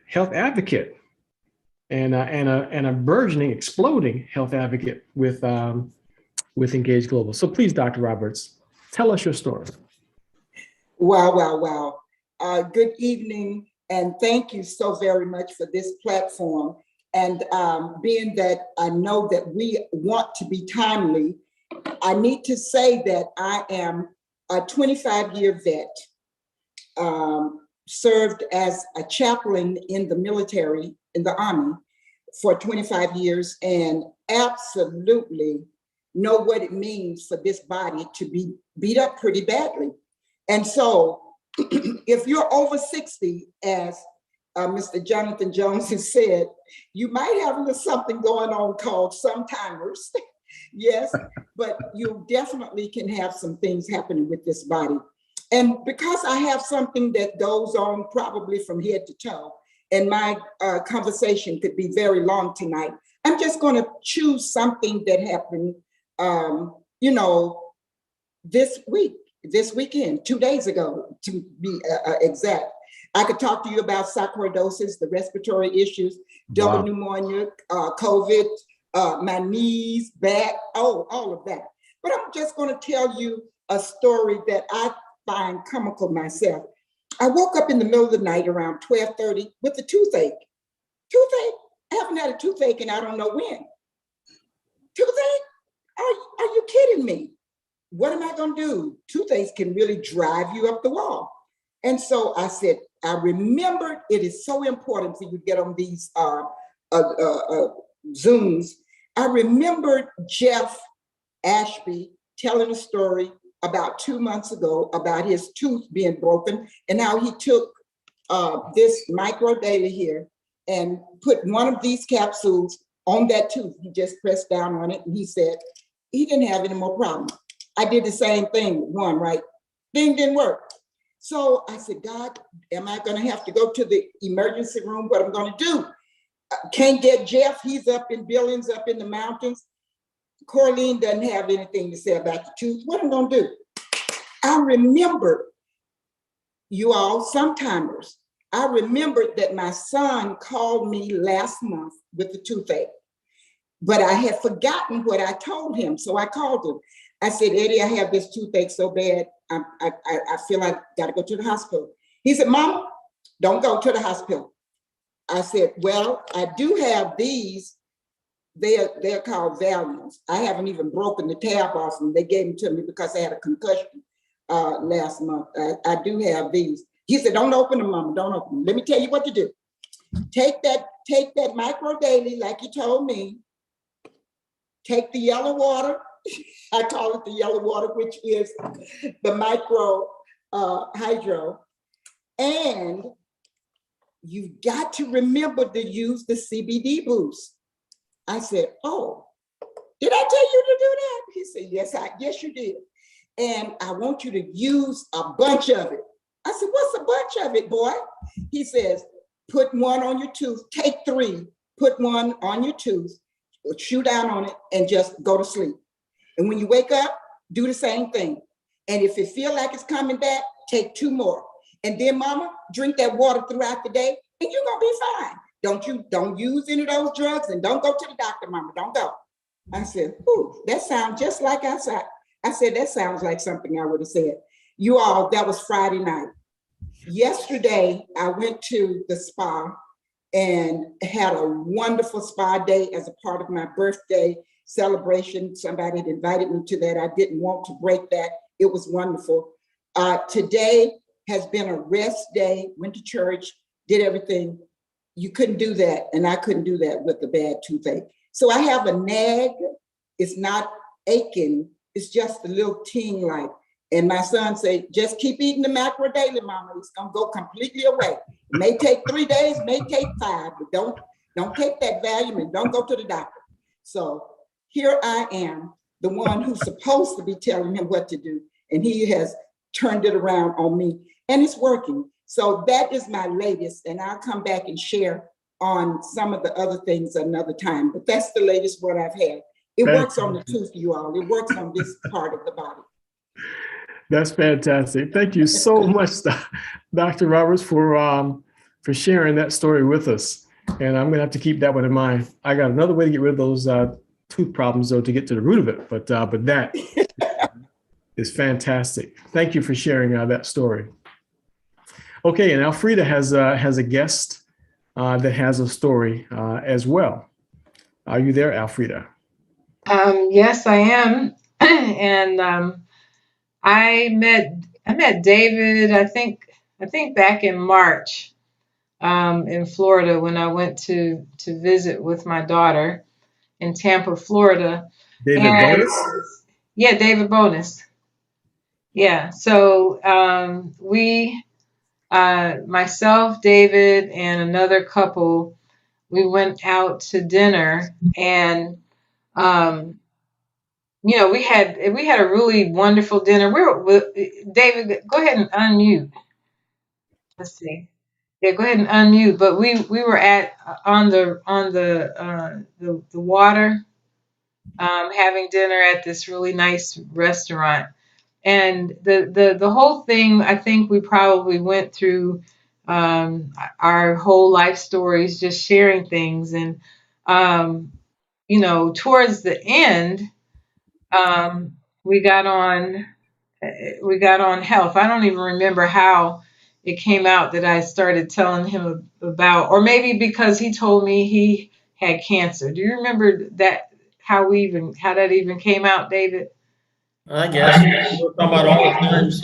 health advocate, and a burgeoning, exploding health advocate with Engage Global. So please, Dr. Roberts, tell us your story. Wow. Good evening, and thank you so very much for this platform. And being that I know that we want to be timely, I need to say that I am a 25-year vet. Served as a chaplain in the military, in the Army, for 25 years, and absolutely know what it means for this body to be beat up pretty badly. And so if you're over 60, as Mr. Jonathan Jones has said, you might have a little something going on called sometimers. Yes, but you definitely can have some things happening with this body. And because I have something that goes on probably from head to toe, and my conversation could be very long tonight, I'm just going to choose something that happened, this weekend, 2 days ago, to be exact. I could talk to you about sarcoidosis, the respiratory issues, double pneumonia, COVID, my knees, back, all of that. But I'm just going to tell you a story that I find comical myself. I woke up in the middle of the night around 12:30 with a toothache. Toothache? I haven't had a toothache and I don't know when. Toothache? Are you kidding me? What am I going to do? Toothaches can really drive you up the wall. And so I said, I remembered it is so important for you to get on these Zooms. I remembered Jeff Ashby telling a story about 2 months ago about his tooth being broken and how he took this micro daily here and put one of these capsules on that tooth. He just pressed down on it and he said he didn't have any more problems. I did the same thing with one, right? Thing didn't work. So I said, God, am I going to have to go to the emergency room? What I'm going to do? Can't get Jeff. He's up in Billings, up in the mountains. Corleen doesn't have anything to say about the tooth. What am I going to do? I remember, you all, sometimers, I remembered that my son called me last month with the toothache, but I had forgotten what I told him. So I called him. I said, Eddie, I have this toothache so bad. I feel like I got to go to the hospital. He said, Mama, don't go to the hospital. I said, well, I do have these. They're called Valiums. I haven't even broken the tab off them. They gave them to me because I had a concussion last month. I do have these. He said, don't open them, Mama, don't open them. Let me tell you what to do. Take that micro daily, like you told me. Take the yellow water. I call it the yellow water, which is the micro hydro. And you've got to remember to use the CBD boost. I said, oh, did I tell you to do that? He said, yes, you did. And I want you to use a bunch of it. I said, what's a bunch of it, boy? He says, put one on your tooth, take 3, put one on your tooth, chew down on it, and just go to sleep. And when you wake up, do the same thing. And if it feel like it's coming back, take 2 more. And then, Mama, drink that water throughout the day, and you're gonna be fine. Don't use any of those drugs, and don't go to the doctor, Mama. Don't go. I said, ooh, that sounds just like I said. I said, that sounds like something I would have said. You all, that was Friday night. Yesterday, I went to the spa and had a wonderful spa day as a part of my birthday celebration. Somebody had invited me to that. I didn't want to break that. It was wonderful. Today has been a rest day. Went to church, did everything. You couldn't do that, and I couldn't do that with the bad toothache. So I have a nag. It's not aching. It's just a little ting like. And my son said, just keep eating the macro daily, Mama. It's gonna go completely away. It may take 3 days, may take 5, but don't take that Valium and don't go to the doctor. So here I am, the one who's supposed to be telling him what to do, and he has turned it around on me, and it's working. So that is my latest, and I'll come back and share on some of the other things another time, but that's the latest what I've had. It works on the tooth, you all. It works on this part of the body. That's fantastic. Thank you so much, Dr. Roberts, for sharing that story with us. And I'm going to have to keep that one in mind. I got another way to get rid of those tooth problems, though, to get to the root of it. But that is fantastic. Thank you for sharing that story. Okay, and Alfreda has a guest that has a story as well. Are you there, Alfreda? Yes, I am. And I met David, I think back in March in Florida when I went to visit with my daughter in Tampa, Florida. David And Bonus? yeah, David Bonus. Yeah. So myself, David, and another couple, we went out to dinner, and we had a really wonderful dinner. David, go ahead and unmute. Let's see. Yeah, go ahead and unmute. But we were at on the water, having dinner at this really nice restaurant. And the whole thing, I think we probably went through our whole life stories, just sharing things. And towards the end, um, we got on we got on health. I don't even remember how it came out that I started telling him about, or maybe because he told me he had cancer. Do you remember that? How that even came out, David? I guess we're talking about all the times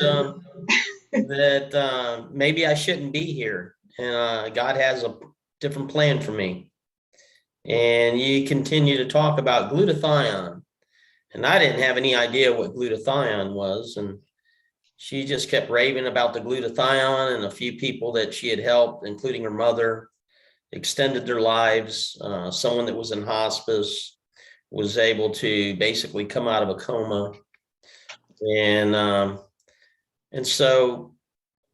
that maybe I shouldn't be here, and God has a different plan for me. And you continue to talk about glutathione, and I didn't have any idea what glutathione was, and she just kept raving about the glutathione, and a few people that she had helped, including her mother, extended their lives. Someone that was in hospice was able to basically come out of a coma. And so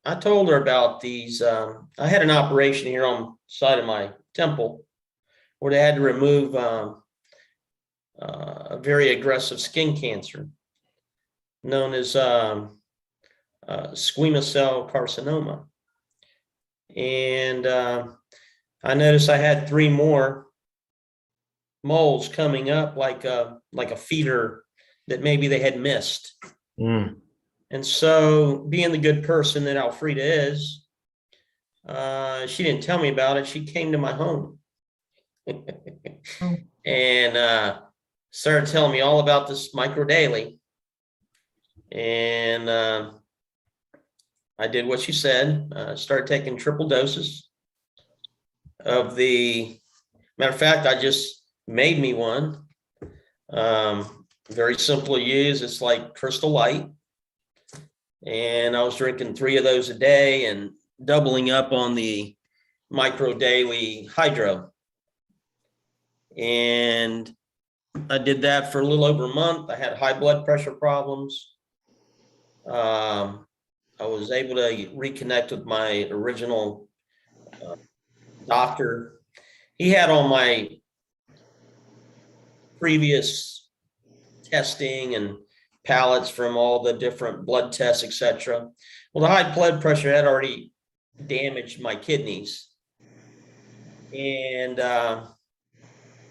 I told her about these. I had an operation here on the side of my temple where they had to remove a very aggressive skin cancer known as squamous cell carcinoma. And I noticed I had 3 more moles coming up like a feeder that maybe they had missed. Mm. And so, being the good person that Alfreda is, she didn't tell me about it. She came to my home and started telling me all about this micro daily. And I did what she said. Started taking triple doses of the. Matter of fact, I just made me one. Very simple to use. It's like Crystal Light. And I was drinking 3 of those a day and doubling up on the micro daily hydro. And I did that for a little over a month. I had high blood pressure problems. I was able to reconnect with my original doctor. He had all my previous testing and pallets from all the different blood tests, etc. Well, the high blood pressure had already damaged my kidneys. And I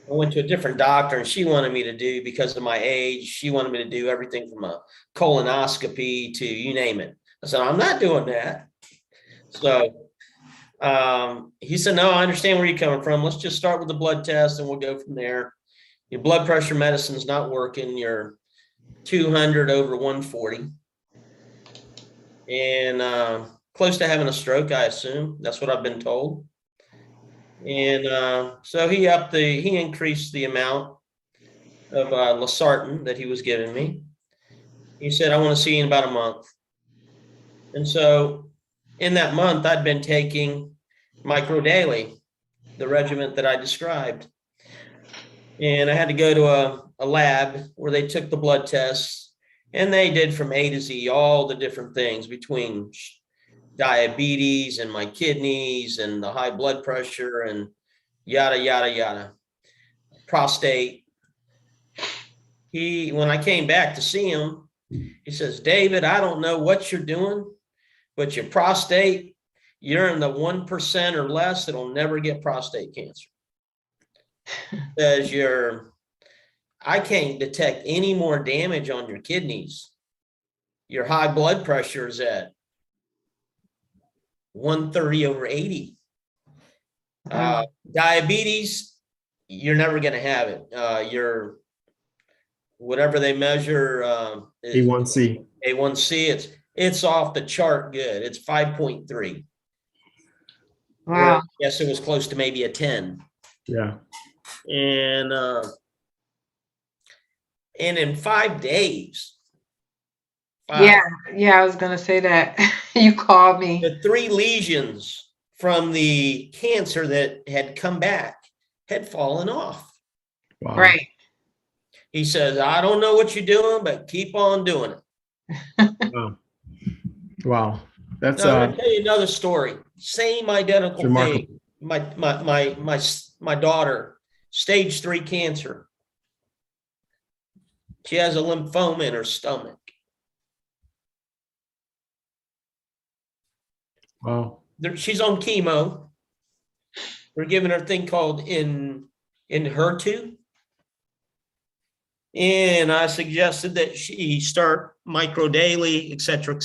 went to a different doctor, and she wanted me to do, because of my age, she wanted me to do everything from a colonoscopy to you name it. I said, I'm not doing that. So he said, no, I understand where you're coming from. Let's just start with the blood test and we'll go from there. Your blood pressure medicine's not working. You're 200 over 140 and close to having a stroke, I assume. That's what I've been told. And so he increased the amount of losartan that he was giving me. He said, I want to see you in about a month. And so in that month, I'd been taking micro daily, the regimen that I described. And I had to go to a lab where they took the blood tests, and they did from A to Z all the different things between diabetes and my kidneys and the high blood pressure and yada, yada, yada, prostate. When I came back to see him, he says, David, I don't know what you're doing, but your prostate, you're in the 1% or less that'll never get prostate cancer. Says I can't detect any more damage on your kidneys. Your high blood pressure is at 130 over 80. Diabetes, you're never going to have it. Your whatever they measure, A1C. A1C, it's off the chart good. It's 5.3. Wow. Yes, it was close to maybe a 10. Yeah. And And in 5 days, Yeah, yeah, I was gonna say that. You called me. the 3 lesions from the cancer that had come back had fallen off. Wow. Right. He says, I don't know what you're doing, but keep on doing it. Wow. Wow. That's Now, I'm gonna tell you another story. Same identical remarkable. thing. My daughter, stage 3 cancer. She has a lymphoma in her stomach. Wow. She's on chemo. We're giving her a thing called in HER2. And I suggested that she start micro daily, et cetera,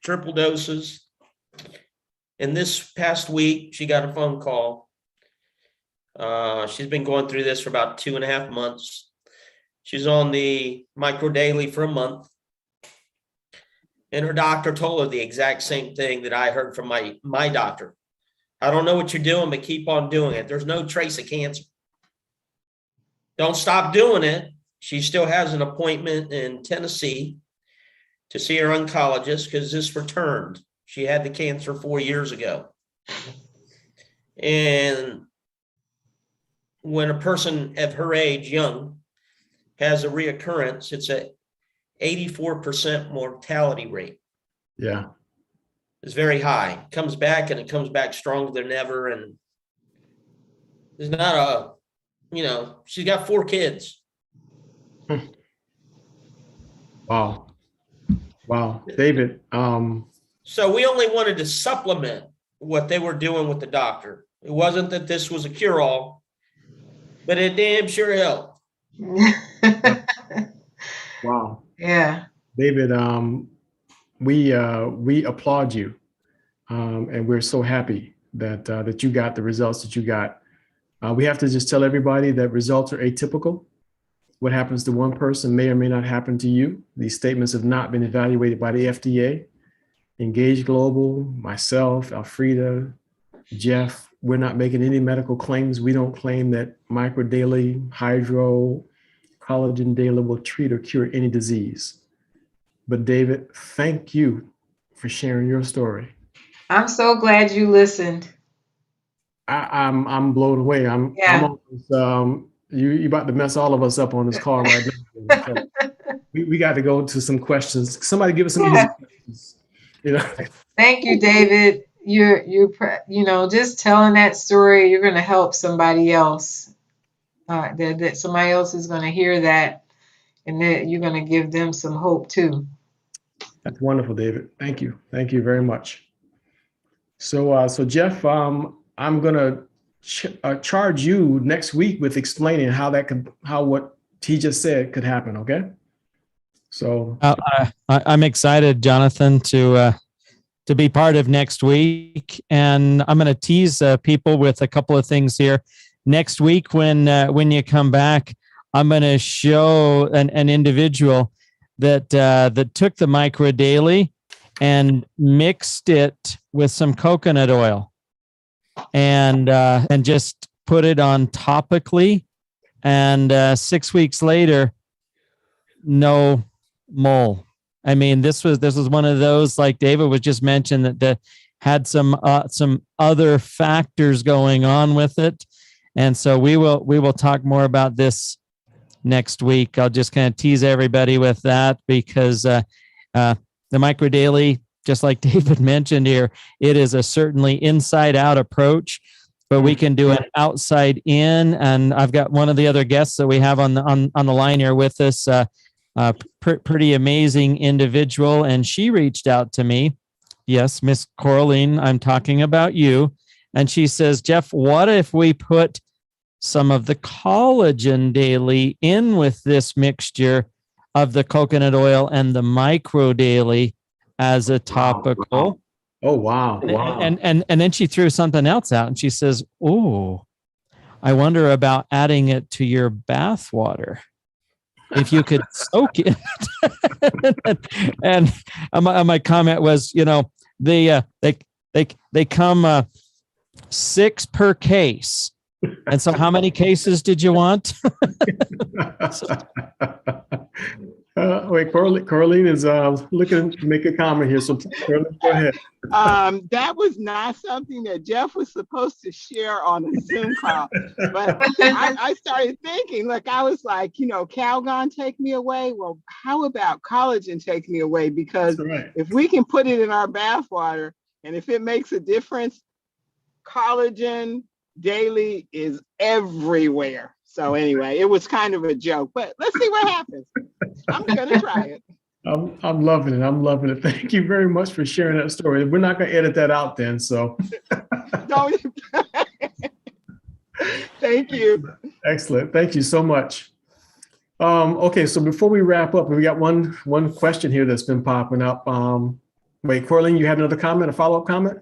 triple doses. And this past week, she got a phone call. She's been going through this for about 2.5 months. She's on the micro daily for a month. And her doctor told her the exact same thing that I heard from my doctor. I don't know what you're doing, but keep on doing it. There's no trace of cancer. Don't stop doing it. She still has an appointment in Tennessee to see her oncologist because this returned. She had the cancer 4 years ago. And when a person of her age, young, has a reoccurrence, it's a 84% mortality rate. Yeah. It's very high. It comes back and it comes back stronger than ever. And there's not she's got 4 kids. Wow. Wow. David, So we only wanted to supplement what they were doing with the doctor. It wasn't that this was a cure-all, but it damn sure helped. wow. Yeah. David, we applaud you. And we're so happy that you got the results that you got. We have to just tell everybody that results are atypical. What happens to one person may or may not happen to you. These statements have not been evaluated by the FDA. Engage Global, myself, Alfreda, Jeff, we're not making any medical claims. We don't claim that micro daily, hydro, collagen daily will treat or cure any disease. But David, thank you for sharing your story. I'm so glad you listened. I'm blown away. I'm almost, you about to mess all of us up on this call right now. So we got to go to some questions. Somebody give us some easy questions. Thank you, David. You're just telling that story. You're going to help somebody else. That somebody else is going to hear that, and that you're going to give them some hope too. That's wonderful, David. Thank you. Thank you very much. So Jeff, I'm going to charge you next week with explaining how what he just said could happen. Okay. So I'm excited, Jonathan, to be part of next week, and I'm going to tease people with a couple of things here. Next week, when you come back, I'm going to show an individual that took the micro daily and mixed it with some coconut oil, and just put it on topically, and 6 weeks later, no mole. I mean, this was one of those, like David was just mentioned, that had some other factors going on with it, and so we will talk more about this next week. I'll just kind of tease everybody with that because the micro daily, just like David mentioned here, it is a certainly inside out approach, but we can do an outside in. And I've got one of the other guests that we have on the line here with us. Pretty amazing individual, and she reached out to me. Yes, Miss Coraline, I'm talking about you. And she says, Jeff, what if we put some of the collagen daily in with this mixture of the coconut oil and the micro daily as a topical? Wow. Oh, wow. Wow. And then she threw something else out, and she says, oh, I wonder about adding it to your bath water. If you could soak it. And my comment was, they come 6 per case. And so how many cases did you want? Wait, Corleen is looking to make a comment here. So Corleen, go ahead. That was not something that Jeff was supposed to share on a Zoom call. But I started thinking, look, I was like, you know, Calgon take me away. Well, how about collagen take me away? Because Right. if we can put it in our bath water and if it makes a difference, collagen daily is everywhere. So anyway, it was kind of a joke, but let's see what happens. I'm gonna try it. I'm loving it. I'm loving it. Thank you very much for sharing that story. We're not going to edit that out then. So Don't. Thank you. excellent. Thank you so much. Okay, so before we wrap up, we got one question here that's been popping up. Wait, Corleen, you had another comment, a follow-up comment?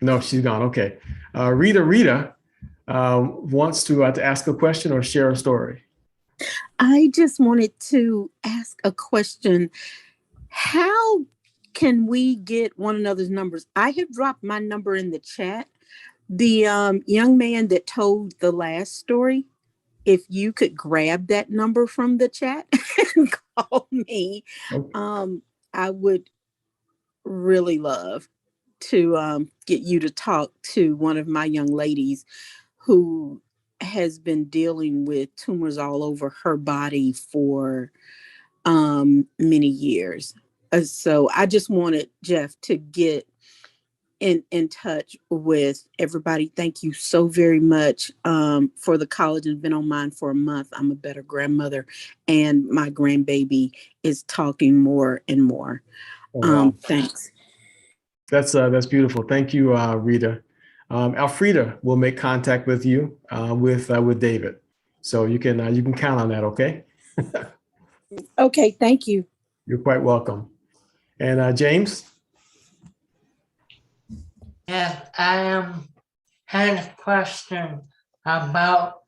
No, she's gone. Okay. Rita wants to ask a question or share a story. I just wanted to ask a question. How can we get one another's numbers? I have dropped my number in the chat. The young man that told the last story, if you could grab that number from the chat and call me, Okay. I would really love to get you to talk to one of my young ladies who has been dealing with tumors all over her body for many years. So I just wanted Jeff to get in touch with everybody. Thank you so very much for the collagen. Been on mine for a month. I'm a better grandmother, and my grandbaby is talking more and more. Oh, wow. Thanks. That's beautiful. Thank you, Rita. Alfreda will make contact with you with David, so you can count on that. Okay. Okay. Thank you. You're quite welcome. And James. Yes, had a question about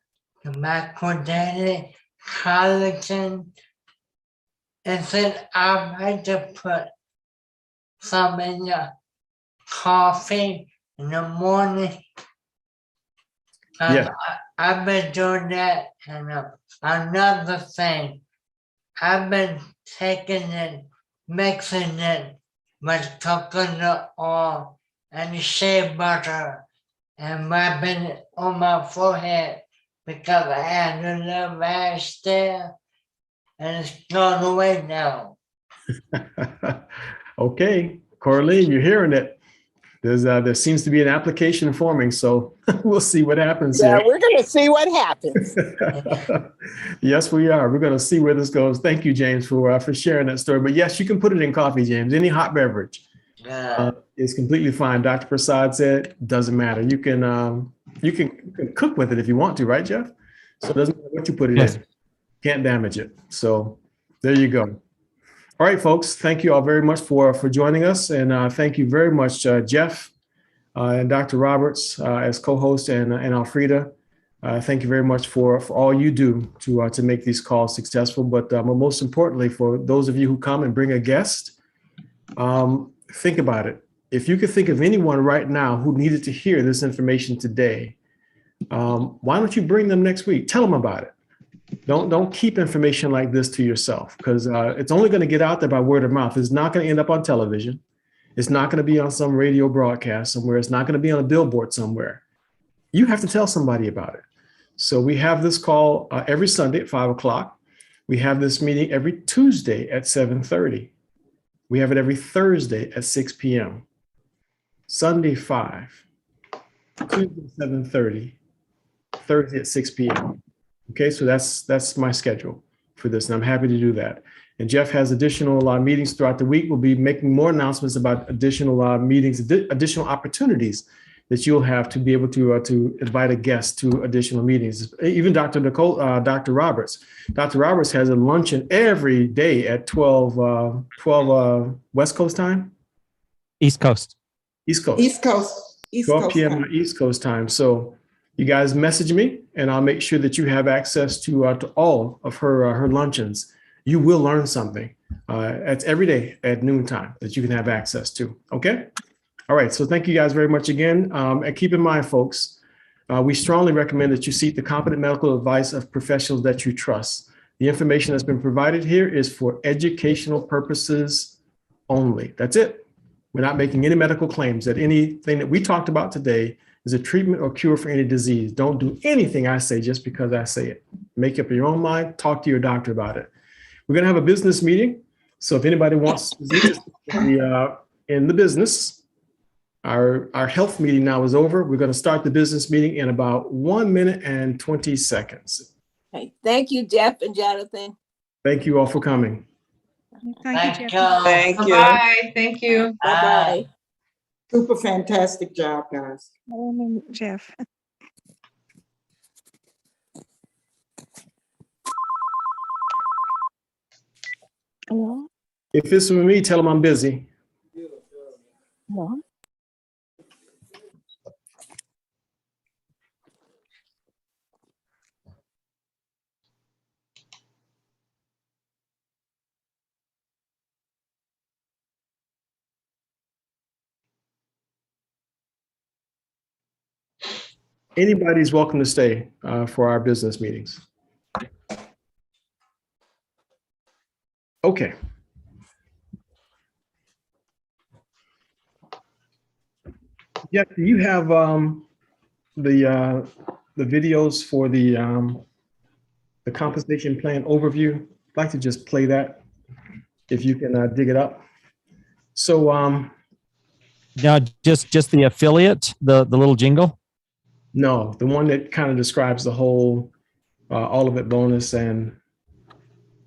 the macronutrient collagen. Is it alright to put some in your coffee in the morning? Yeah. I've been doing that, and another thing, I've been taking it, mixing it with coconut oil and shea butter and rubbing it on my forehead because I had a little rash there, and it's gone away now. Okay, Corleen, you're hearing it. There seems to be an application forming, so we'll see what happens Yeah, here. we're gonna see what happens. Yes, we are. We're going to see where this goes. Thank you, James, for sharing that story. But yes, you can put it in coffee, James. Any hot beverage is completely fine. Dr. Prasad said doesn't matter. You can cook with it if you want to, right, Jeff? So it doesn't matter what you put it in. Can't damage it. So there you go. All right, folks. Thank you all very much for joining us, and thank you very much, Jeff and Dr. Roberts as co-host, and Alfreda. Thank you very much for all you do to make these calls successful. But most importantly, for those of you who come and bring a guest, think about it. If you could think of anyone right now who needed to hear this information today, why don't you bring them next week? Tell them about it. Don't keep information like this to yourself, because it's only going to get out there by word of mouth. It's not going to end up on television. It's not going to be on some radio broadcast somewhere. It's not going to be on a billboard somewhere. You have to tell somebody about it. So we have this call every Sunday at 5 o'clock. We have this meeting every Tuesday at 7:30. We have it every Thursday at 6 p.m. Sunday 5, Tuesday 7:30, Thursday at 6 p.m. Okay, so that's my schedule for this, and I'm happy to do that. And Jeff has additional meetings throughout the week. We'll be making more announcements about additional meetings, additional opportunities that you'll have to be able to invite a guest to additional meetings. Even Dr. Roberts. Dr. Roberts has a luncheon every day at 12 West Coast time? East Coast. East Coast. 12 p.m. East Coast time. So you guys message me, and I'll make sure that you have access to all of her luncheons. You will learn something. It's every day at noontime that you can have access to. Okay. All right. So thank you guys very much again. And keep in mind, folks, We strongly recommend that you seek the competent medical advice of professionals that you trust. The information that's been provided here is for educational purposes only. That's it. We're not making any medical claims that anything that we talked about today is a treatment or cure for any disease. Don't do anything I say just because I say it. Make up your own mind. Talk to your doctor about it. We're going to have a business meeting. So if anybody wants in the business, our health meeting now is over. We're going to start the business meeting in about 1 minute and 20 seconds. Okay. Thank you, Jeff and Jonathan. Thank you all for coming. Thank you. Thank you. Bye. Thank you. Bye-bye. Super fantastic job, guys. Jeff. Hello? If it's with me, tell them I'm busy. Hello? Anybody's welcome to stay for our business meetings. Okay. Jeff, do you have the videos for the compensation plan overview? I'd like to just play that if you can dig it up. So Now, just the affiliate, the little jingle. no, the one that kind of describes the whole all of it bonus and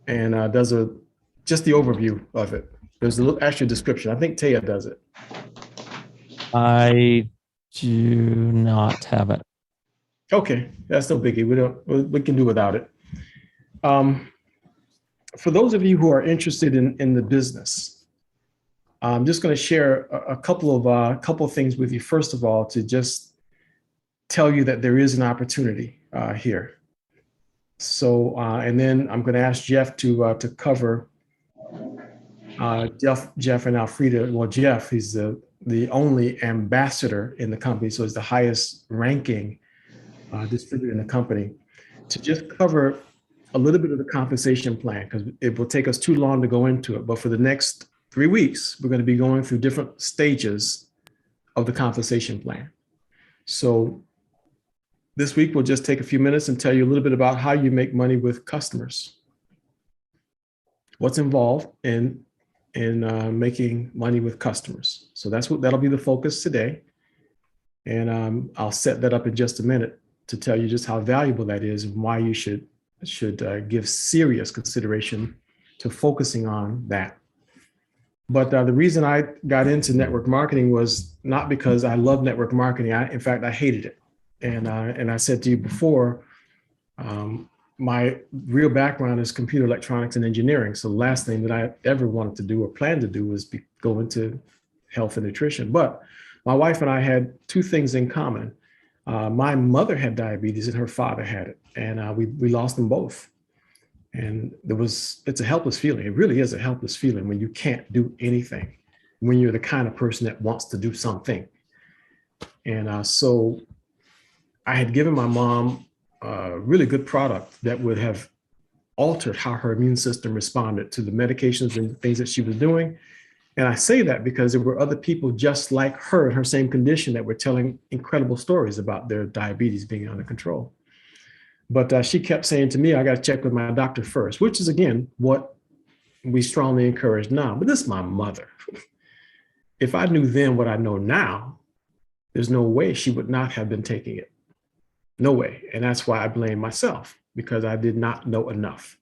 does just the overview of it. There's a little actual description. I think Taya does it. I do not have it. Okay, that's no biggie. We can do without it. For those of you who are interested in the business, I'm just going to share a couple of things with you. First of all, to just tell you that there is an opportunity here. So, and then I'm going to ask Jeff to cover Jeff and Alfreda. Well, Jeff, he's the only ambassador in the company, so he's the highest ranking distributor in the company, to just cover a little bit of the compensation plan, because it will take us too long to go into it. But for the next 3 weeks, we're going to be going through different stages of the compensation plan. So this week, we'll just take a few minutes and tell you a little bit about how you make money with customers, what's involved in making money with customers. So that'll be the focus today. And I'll set that up in just a minute to tell you just how valuable that is and why you should give serious consideration to focusing on that. But the reason I got into network marketing was not because I love network marketing. In fact, I hated it. And I said to you before, my real background is computer electronics and engineering. So the last thing that I ever wanted to do or planned to do was go into health and nutrition. But my wife and I had two things in common. My mother had diabetes and her father had it. And we lost them both. And it's a helpless feeling. It really is a helpless feeling when you can't do anything, when you're the kind of person that wants to do something. And so I had given my mom a really good product that would have altered how her immune system responded to the medications and things that she was doing. And I say that because there were other people just like her in her same condition that were telling incredible stories about their diabetes being under control. But she kept saying to me, I got to check with my doctor first, which is, again, what we strongly encourage now. But this is my mother. If I knew then what I know now, there's no way she would not have been taking it. No way. And that's why I blame myself, because I did not know enough.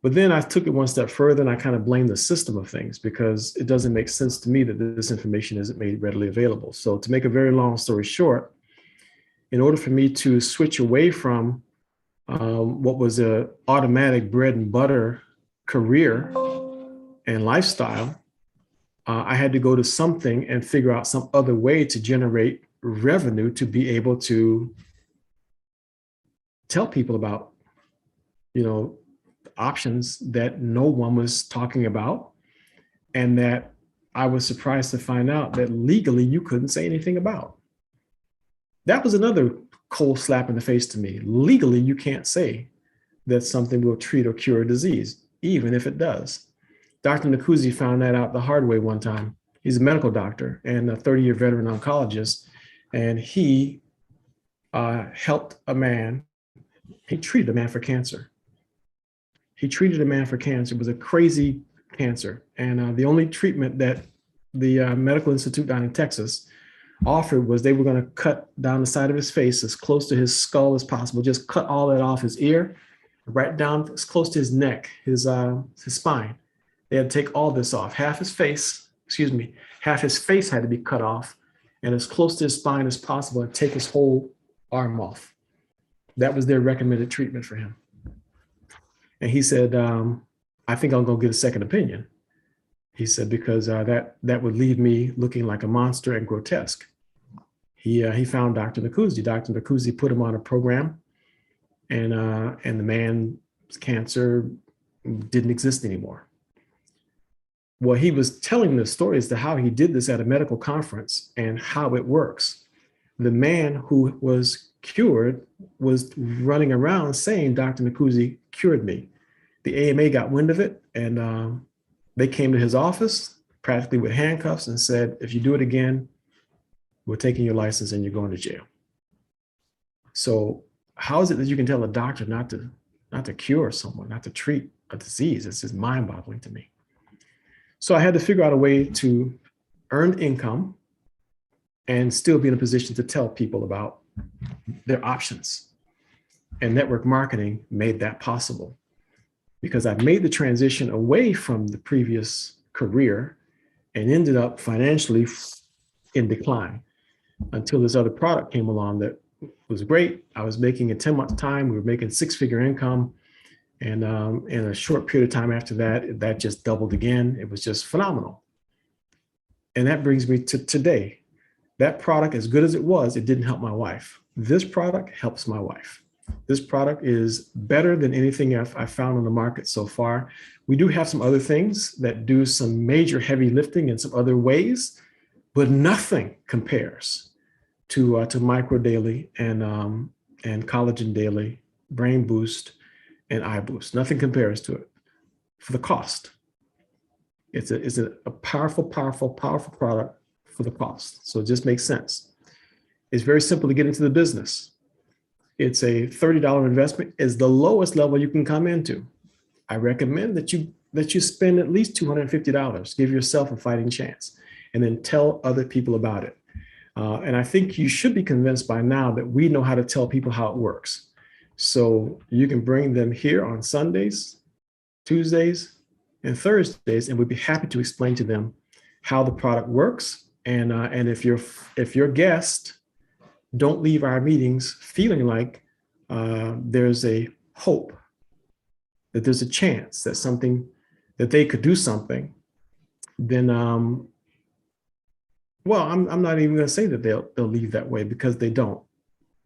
But then I took it one step further and I kind of blamed the system of things, because it doesn't make sense to me that this information isn't made readily available. So to make a very long story short, in order for me to switch away from what was an automatic bread and butter career and lifestyle, I had to go to something and figure out some other way to generate revenue to be able to tell people about, options that no one was talking about, and that I was surprised to find out that legally you couldn't say anything about. That was another cold slap in the face to me. Legally, you can't say that something will treat or cure a disease, even if it does. Dr. Nkuzi found that out the hard way one time. He's a medical doctor and a 30-year veteran oncologist, and he helped a man. He treated a man for cancer. He treated a man for cancer. It was a crazy cancer. And the only treatment that the medical institute down in Texas offered was they were going to cut down the side of his face as close to his skull as possible, just cut all that off his ear, right down as close to his neck, his spine. They had to take all this off. Half his face had to be cut off, and as close to his spine as possible, and take his whole arm off. That was their recommended treatment for him. And he said, I think I'm going to get a second opinion. He said, because that would leave me looking like a monster and grotesque. He found Dr. Nkuzi. Dr. Nkuzi put him on a program, and the man's cancer didn't exist anymore. Well, he was telling the story as to how he did this at a medical conference and how it works. The man who was cured was running around saying, Dr. Nkuzi cured me. The AMA got wind of it, and they came to his office practically with handcuffs and said, if you do it again, we're taking your license and you're going to jail. So how is it that you can tell a doctor not to cure someone, not to treat a disease? It's just mind-boggling to me. So I had to figure out a way to earn income and still be in a position to tell people about their options. And network marketing made that possible, because I made the transition away from the previous career and ended up financially in decline until this other product came along that was great. I was making in 10 months time, we were making 6-figure income. And in a short period of time after that, that just doubled again. It was just phenomenal. And that brings me to today. That product, as good as it was, it didn't help my wife. This product helps my wife. This product is better than anything I've found on the market so far. We do have some other things that do some major heavy lifting in some other ways, but nothing compares to Micro Daily and Collagen Daily, Brain Boost, and Eye Boost. Nothing compares to it for the cost. It's a powerful, powerful, powerful product for the cost. So it just makes sense. It's very simple to get into the business. It's a $30 investment, is the lowest level you can come into. I recommend that you spend at least $250. Give yourself a fighting chance, and then tell other people about it. And I think you should be convinced by now that we know how to tell people how it works. So you can bring them here on Sundays, Tuesdays, and Thursdays, and we'd be happy to explain to them how the product works. And if your guest, don't leave our meetings feeling like there's a hope, that there's a chance that they could do something, then well, I'm not even going to say that they'll leave that way, because they don't.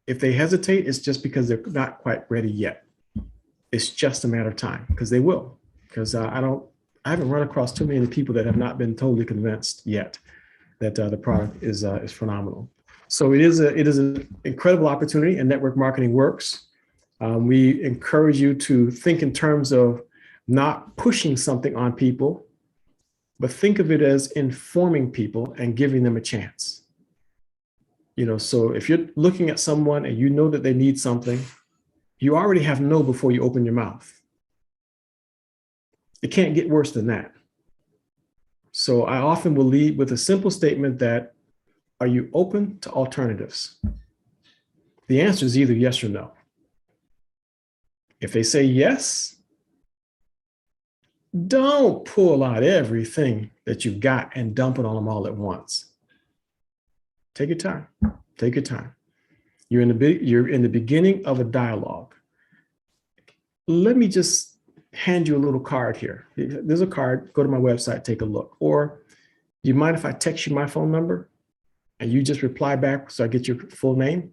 If they hesitate, it's just because they're not quite ready yet. It's just a matter of time, because they will. Because I haven't run across too many people that have not been totally convinced yet that the product is phenomenal. So it is an incredible opportunity, and network marketing works. We encourage you to think in terms of not pushing something on people, but think of it as informing people and giving them a chance. So if you're looking at someone and you know that they need something, you already have no before you open your mouth. It can't get worse than that. So I often will lead with a simple statement that, are you open to alternatives? The answer is either yes or no. If they say yes, don't pull out everything that you've got and dump it on them all at once. Take your time. Take your time. You're in the beginning of a dialogue. Let me just hand you a little card here. There's a card. Go to my website, take a look. Or do you mind if I text you my phone number and you just reply back so I get your full name?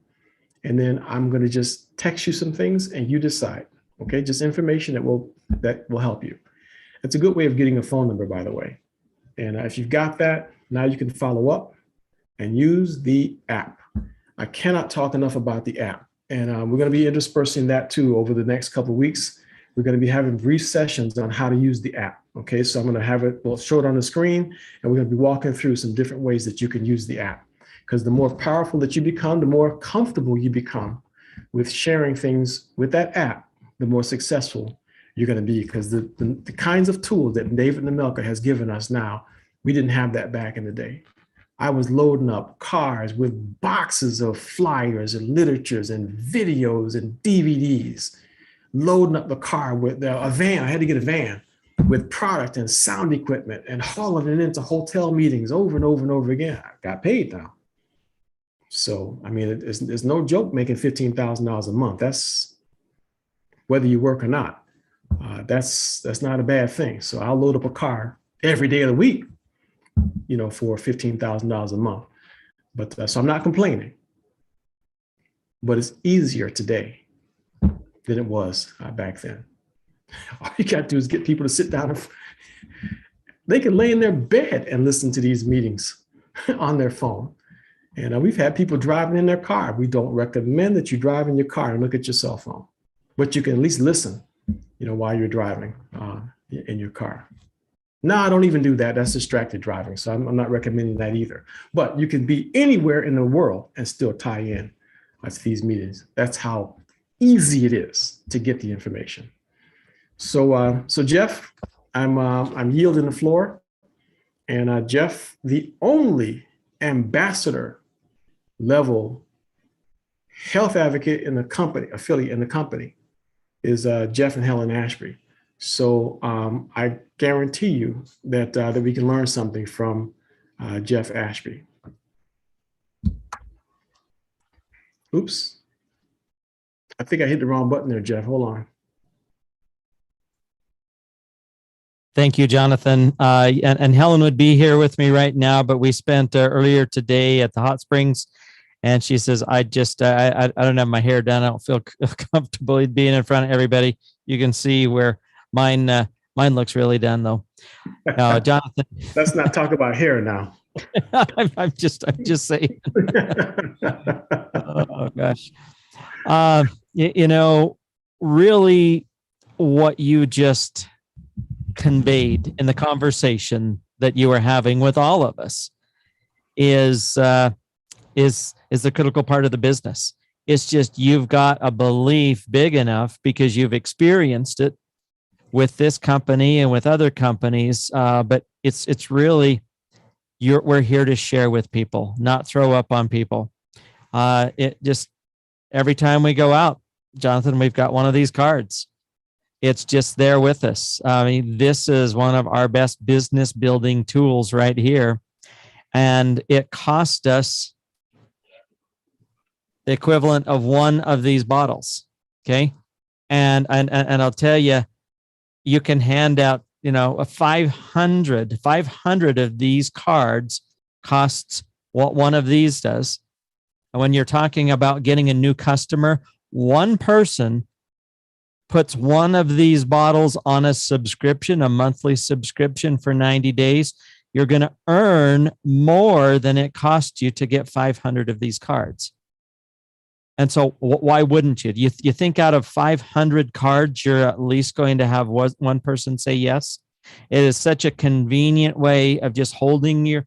And then I'm going to just text you some things and you decide. Okay, just information that will help you. It's a good way of getting a phone number, by the way. And if you've got that, now you can follow up and use the app. I cannot talk enough about the app. And we're going to be interspersing that too over the next couple of weeks. We're going to be having brief sessions on how to use the app. Okay, so I'm going to have it, we'll show it on the screen, and we're going to be walking through some different ways that you can use the app. Because the more powerful that you become, the more comfortable you become with sharing things with that app, the more successful you're going to be. Because the kinds of tools that David Nemelka has given us now, we didn't have that back in the day. I was loading up cars with boxes of flyers and literatures and videos and DVDs, loading up the car with a van. I had to get a van with product and sound equipment and hauling it into hotel meetings over and over and over again. I got paid now. So, I mean, it's no joke making $15,000 a month. That's whether you work or not. That's not a bad thing. So I'll load up a car every day of the week, you know, for $15,000 a month. But so I'm not complaining, but it's easier today than it was back then. All you got to do is get people to sit down. They can lay in their bed and listen to these meetings on their phone. And we've had people driving in their car. We don't recommend that you drive in your car and look at your cell phone, but you can at least listen, you know, while you're driving in your car. No, I don't even do that. That's distracted driving. So I'm not recommending that either. But you can be anywhere in the world and still tie in to these meetings. That's how easy it is to get the information. So, Jeff, I'm yielding the floor. And Jeff, the only ambassador level health advocate in the company, affiliate in the company, is Jeff and Helen Ashby. So I guarantee you that we can learn something from Jeff Ashby. Oops. I think I hit the wrong button there, Jeff. Hold on. Thank you, Jonathan. And Helen would be here with me right now, but we spent earlier today at the hot springs, and she says, I don't have my hair done. I don't feel comfortable being in front of everybody. You can see where mine looks really done though. Jonathan. Let's not talk about hair now. I'm just saying. Oh gosh. You know, really what you just conveyed in the conversation that you were having with all of us is the critical part of the business. It's just you've got a belief big enough because you've experienced it with this company and with other companies, but it's really we're here to share with people, not throw up on people. It just every time we go out, Jonathan, we've got one of these cards. It's just there with us. I mean, this is one of our best business building tools right here. And it cost us the equivalent of one of these bottles. Okay. And I'll tell you, you can hand out, you know, 500 of these cards costs what one of these does. And when you're talking about getting a new customer, one person puts one of these bottles on a subscription, a monthly subscription for 90 days, you're going to earn more than it costs you to get 500 of these cards. And so why wouldn't you? You think out of 500 cards, you're at least going to have one person say yes? It is such a convenient way of just holding your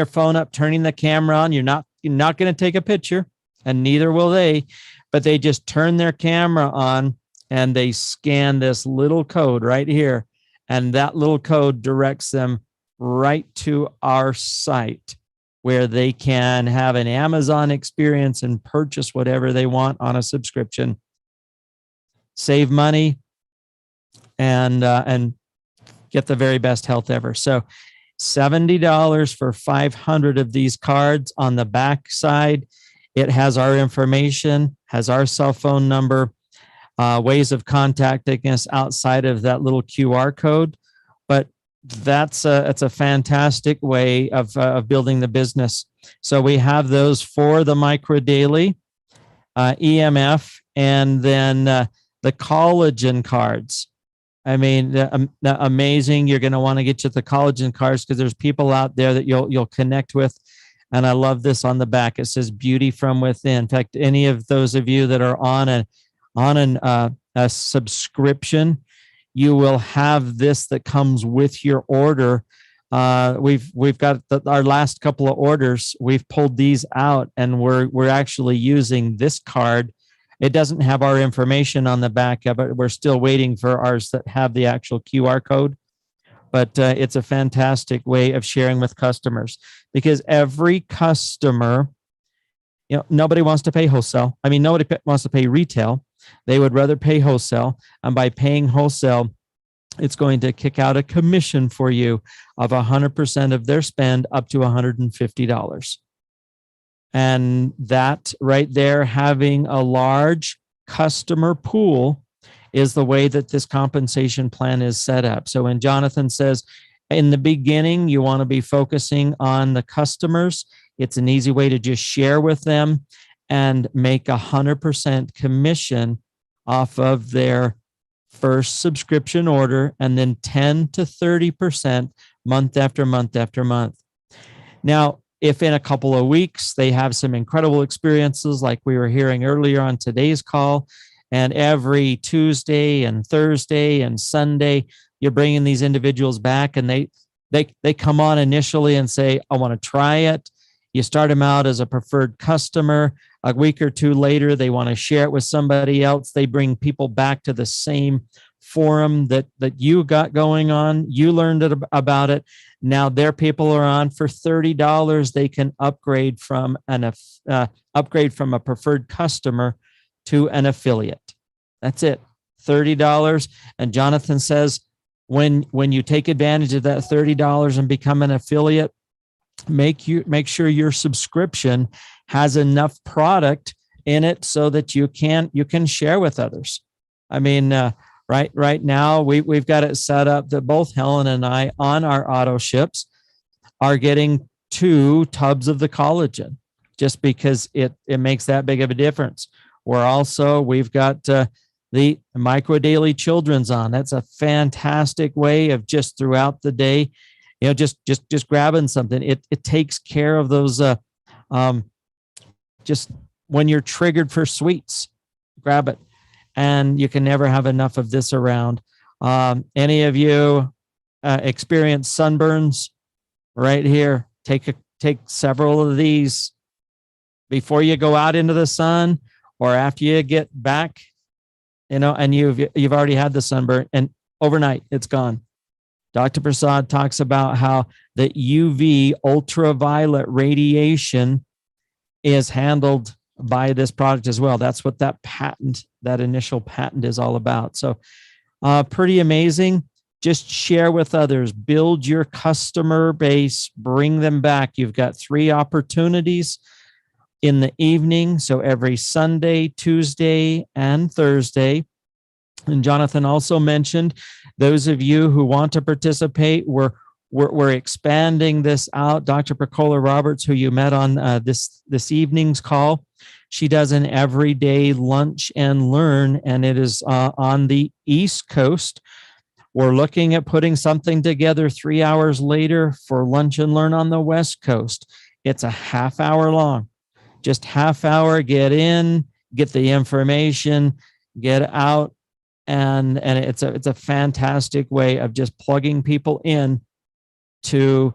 phone up, turning the camera on. You're not going to take a picture, and neither will they, but they just turn their camera on and they scan this little code right here. And that little code directs them right to our site where they can have an Amazon experience and purchase whatever they want on a subscription, save money, and get the very best health ever. So $70 for 500 of these cards. On the back side, it has our information, has our cell phone number, ways of contacting us outside of that little QR code. But it's a fantastic way of building the business. So we have those for the Micro Daily, EMF, and then the collagen cards. I mean, amazing. You're going to want to get you the collagen cards because there's people out there that you'll connect with And I love this on the back. It says beauty from within. In fact, any of those of you that are on a subscription, you will have this that comes with your order. We've got our last couple of orders. We've pulled these out, and we're actually using this card. It doesn't have our information on the back of it. We're still waiting for ours that have the actual QR code. But it's a fantastic way of sharing with customers, because every customer, nobody wants to pay wholesale. I mean, nobody wants to pay retail. They would rather pay wholesale. And by paying wholesale, it's going to kick out a commission for you of 100% of their spend up to $150. And that right there, having a large customer pool, is the way that this compensation plan is set up. So when Jonathan says, in the beginning, you want to be focusing on the customers, it's an easy way to just share with them and make 100% commission off of their first subscription order, and then 10 to 30% month after month after month. Now, if in a couple of weeks they have some incredible experiences like we were hearing earlier on today's call, and every Tuesday and Thursday and Sunday, you're bringing these individuals back, and they come on initially and say, I want to try it. You start them out as a preferred customer. A week or two later, they want to share it with somebody else. They bring people back to the same forum that you got going on. You learned about it. Now their people are on for $30. They can upgrade from a preferred customer to an affiliate. That's it, $30. And Jonathan says, when you take advantage of that $30 and become an affiliate, make sure your subscription has enough product in it so that you can share with others. I mean, right now we've got it set up that both Helen and I on our auto ships are getting 2 tubs of the collagen, just because it makes that big of a difference. We've got the Micro Daily Children's on. That's a fantastic way of just throughout the day, just grabbing something. It takes care of those, just when you're triggered for sweets, grab it. And you can never have enough of this around. Any of you experience sunburns? Right here, take several of these before you go out into the sun, or after you get back, and you've already had the sunburn, and overnight it's gone. Dr. Prasad talks about how the UV ultraviolet radiation is handled by this product as well. That's what that initial patent is all about. So pretty amazing. Just share with others, build your customer base, bring them back. You've got 3 opportunities in the evening. So every Sunday, Tuesday, and Thursday. And Jonathan also mentioned those of you who want to participate, we're expanding this out. Dr. Percola Roberts, who you met on this evening's call, she does an everyday lunch and learn, and it is on the East Coast. We're looking at putting something together 3 hours later for lunch and learn on the West Coast. It's a half hour long, just half hour, get in, get the information, get out. And it's a fantastic way of just plugging people in to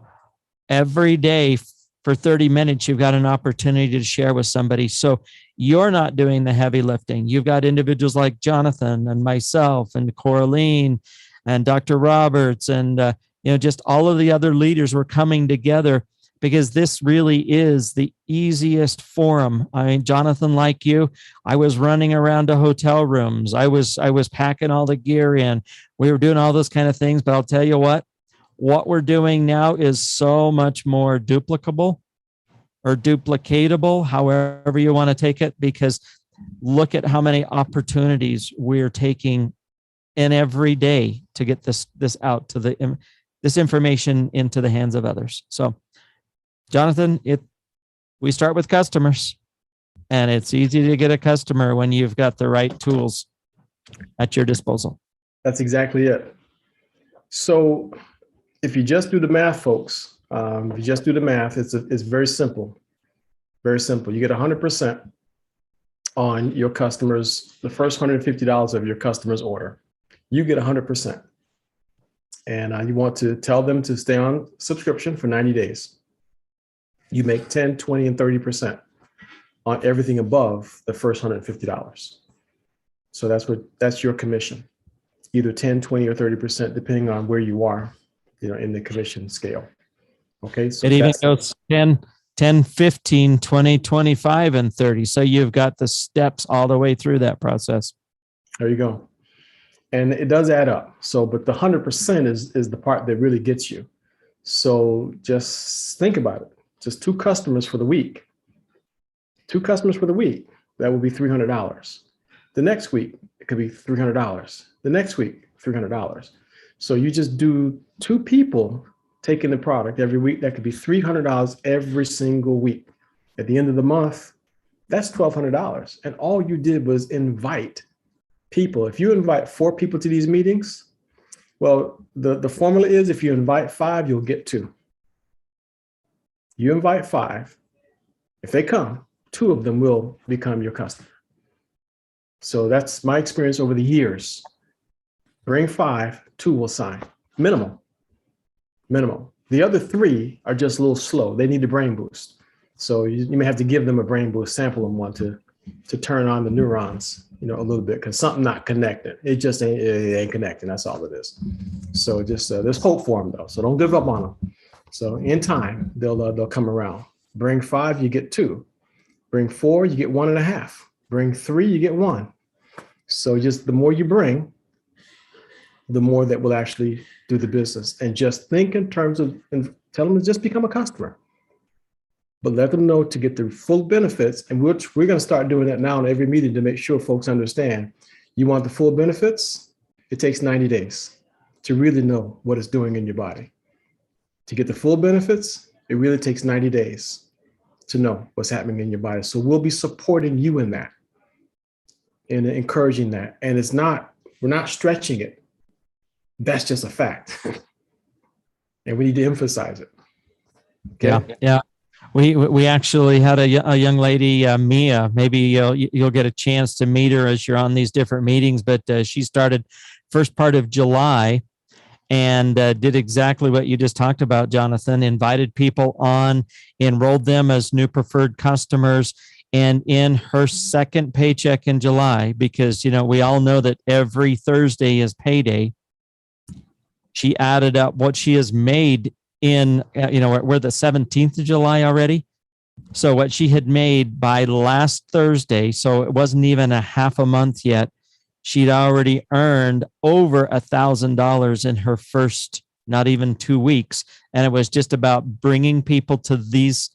every day for 30 minutes. You've got an opportunity to share with somebody. So you're not doing the heavy lifting. You've got individuals like Jonathan and myself and Coraline and Dr. Roberts and just all of the other leaders were coming together, because this really is the easiest forum. I mean, Jonathan, like you, I was running around to hotel rooms. I was packing all the gear in. We were doing all those kind of things. But I'll tell you what we're doing now is so much more duplicable or duplicatable, however you want to take it, because look at how many opportunities we're taking in every day to get this out to this information into the hands of others. So, Jonathan, we start with customers, and it's easy to get a customer when you've got the right tools at your disposal. That's exactly it. So if you just do the math, folks, If you just do the math, it's very simple. Very simple. You get 100% on your customers, the first $150 of your customer's order. You get 100%. And you want to tell them to stay on subscription for 90 days. You make 10, 20, and 30% on everything above the first $150. So that's your commission, either 10, 20, or 30%, depending on where you are, in the commission scale. Okay. So it even goes 10, 15, 20, 25, and 30. So you've got the steps all the way through that process. There you go. And it does add up. So, but the 100% is the part that really gets you. So just think about it. Just 2 customers for the week. 2 customers for the week. That will be $300. The next week, it could be $300. The next week, $300. So you just do 2 people taking the product every week. That could be $300 every single week. At the end of the month, that's $1,200. And all you did was invite people. If you invite 4 people to these meetings, well, the formula is if you invite 5, you'll get 2. You invite 5. If they come, 2 of them will become your customer. So that's my experience over the years. Bring 5, 2 will sign. Minimum. The other 3 are just a little slow. They need a brain boost. So you may have to give them a brain boost, sample them one to turn on the neurons, a little bit, because something not connected. It just ain't connecting. That's all it is. So just there's hope for them though. So don't give up on them. So in time, they'll come around. Bring 5, you get 2. Bring 4, you get 1.5. Bring 3, you get 1. So just the more you bring, the more that will actually do the business. And just think in terms of, and tell them to just become a customer. But let them know to get the full benefits, and we're going to start doing that now in every meeting to make sure folks understand. You want the full benefits? It takes 90 days to really know what it's doing in your body. To get the full benefits, it really takes 90 days to know what's happening in your body. So we'll be supporting you in that and encouraging that. And we're not stretching it. That's just a fact. And we need to emphasize it. Okay? Yeah. We actually had a young lady, Mia. Maybe you'll get a chance to meet her as you're on these different meetings. But she started first part of July and did exactly what you just talked about, Jonathan. Invited people on, enrolled them as new preferred customers, and in her second paycheck in July, because we all know that every Thursday is payday. She added up what she has made in, we're the 17th of July already. So what she had made by last Thursday, so it wasn't even a half a month yet, she'd already earned over $1,000 in her first, not even 2 weeks. And it was just about bringing people to these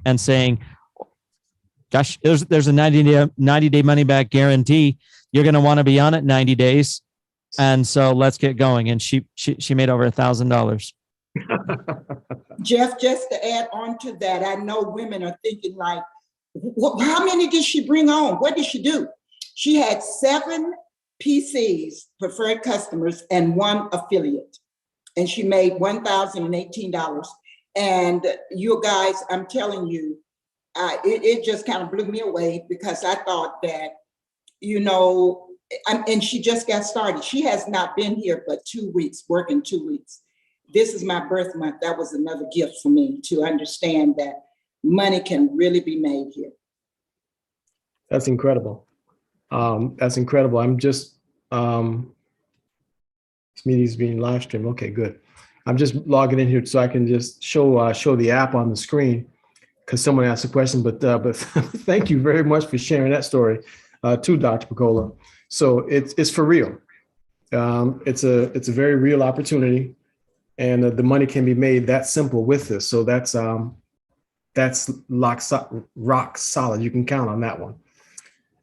and saying, gosh, there's a 90-day money back guarantee. You're going to want to be on it 90 days. And so let's get going. And she made over $1,000. Jeff, just to add on to that, I know women are thinking like, how many did she bring on? What did she do? She had 7 PCs, preferred customers, and 1 affiliate. And she made $1,018. And you guys, I'm telling you, it just kind of blew me away, because I thought that, and she just got started. She has not been here but 2 weeks, working 2 weeks. This is my birth month. That was another gift for me to understand that money can really be made here. That's incredible. That's incredible. I'm just, this meeting is being live streamed. Okay, good. I'm just logging in here so I can just show the app on the screen, because someone asked a question, but thank you very much for sharing that story to Dr. Picola. So it's for real. It's a very real opportunity, and the money can be made that simple with this. So that's rock solid. You can count on that one.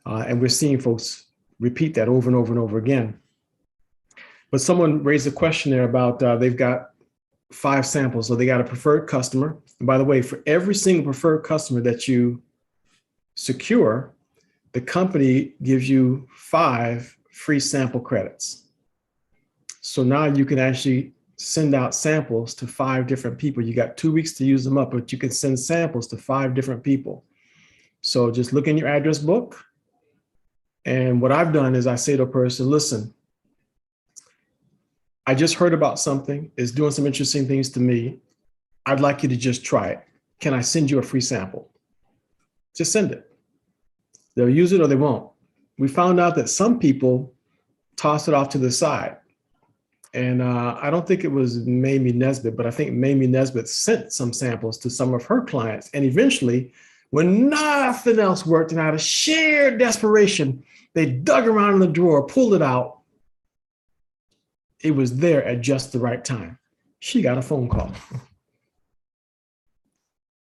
And we're seeing folks repeat that over and over and over again. But someone raised a question there about they've got 5 samples. So they got a preferred customer. And by the way, for every single preferred customer that you secure, the company gives you 5 free sample credits. So now you can actually send out samples to 5 different people. You got 2 weeks to use them up, but you can send samples to 5 different people. So just look in your address book. And what I've done is I say to a person, listen, I just heard about something, it's doing some interesting things to me. I'd like you to just try it. Can I send you a free sample? Just send it. They'll use it or they won't. We found out that some people toss it off to the side. And I don't think it was Mamie Nesbitt, but I think Mamie Nesbitt sent some samples to some of her clients. And eventually, when nothing else worked and out of sheer desperation, they dug around in the drawer, pulled it out. It was there at just the right time. She got a phone call.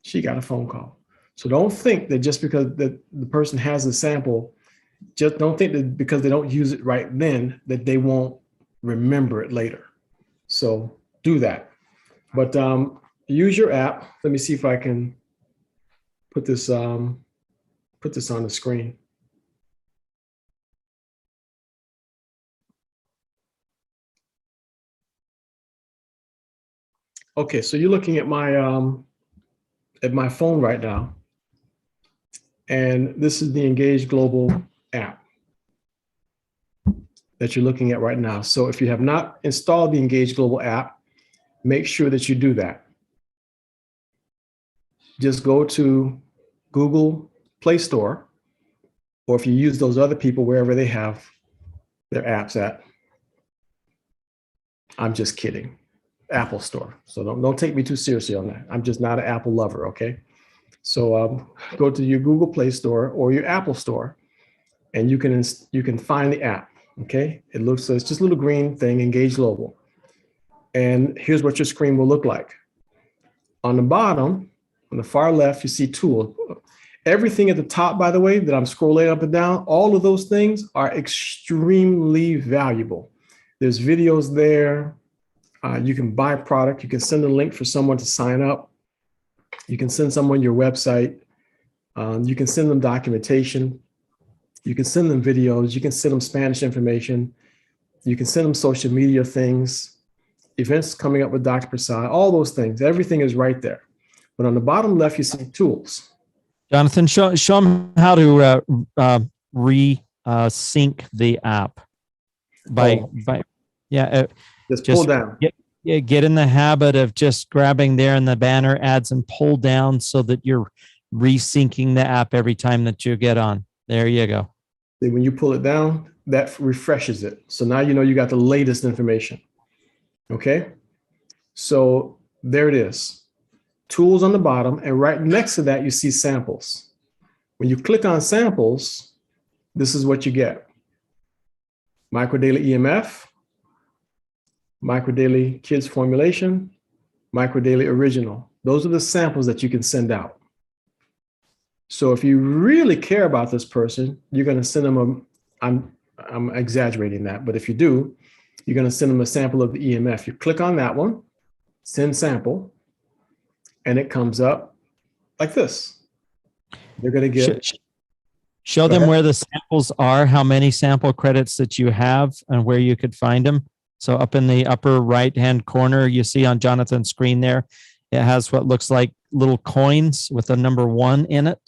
She got a phone call. So don't think that just because the person has a sample, just don't think that because they don't use it right then, that they won't remember it later. So do that. But use your app. Let me see if I can put this on the screen. Okay, so you're looking at my phone right now, and this is the Engage Global app that you're looking at right now. So if you have not installed the Engage Global app, make sure that you do that. Just go to Google Play Store, or if you use those other people, wherever they have their apps at. I'm just kidding. Apple Store. So don't take me too seriously on that. I'm just not an Apple lover, okay? So go to your Google Play Store or your Apple Store, and you can find the app, okay? It's just a little green thing, Engage Global. And here's what your screen will look like. On the bottom, on the far left, you see Tool. Everything at the top, by the way, that I'm scrolling up and down, all of those things are extremely valuable. There's videos there. You can buy product. You can send a link for someone to sign up. You can send someone your website. You can send them documentation. You can send them videos. You can send them Spanish information. You can send them social media things, events coming up with Dr. Prasad, all those things. Everything is right there. But on the bottom left, you see Tools. Jonathan, show them how to re-sync the app Just pull down. Get in the habit of just grabbing there in the banner ads and pull down so that you're resyncing the app every time that you get on. There you go. See, when you pull it down, that refreshes it. So now you know you got the latest information. Okay? So there it is. Tools on the bottom, and right next to that, you see samples. When you click on samples, this is what you get. Micro Daily EMF, Micro Daily Kids Formulation, Micro Daily Original. Those are the samples that you can send out. So if you really care about this person, you're going to send them I'm exaggerating that, but if you do, you're going to send them a sample of the EMF. You click on that one, send sample, and it comes up like this. They're going to get... Show them where the samples are, how many sample credits that you have, and where you could find them. So up in the upper right-hand corner, you see on Jonathan's screen there, it has what looks like little coins with a number 1 in it.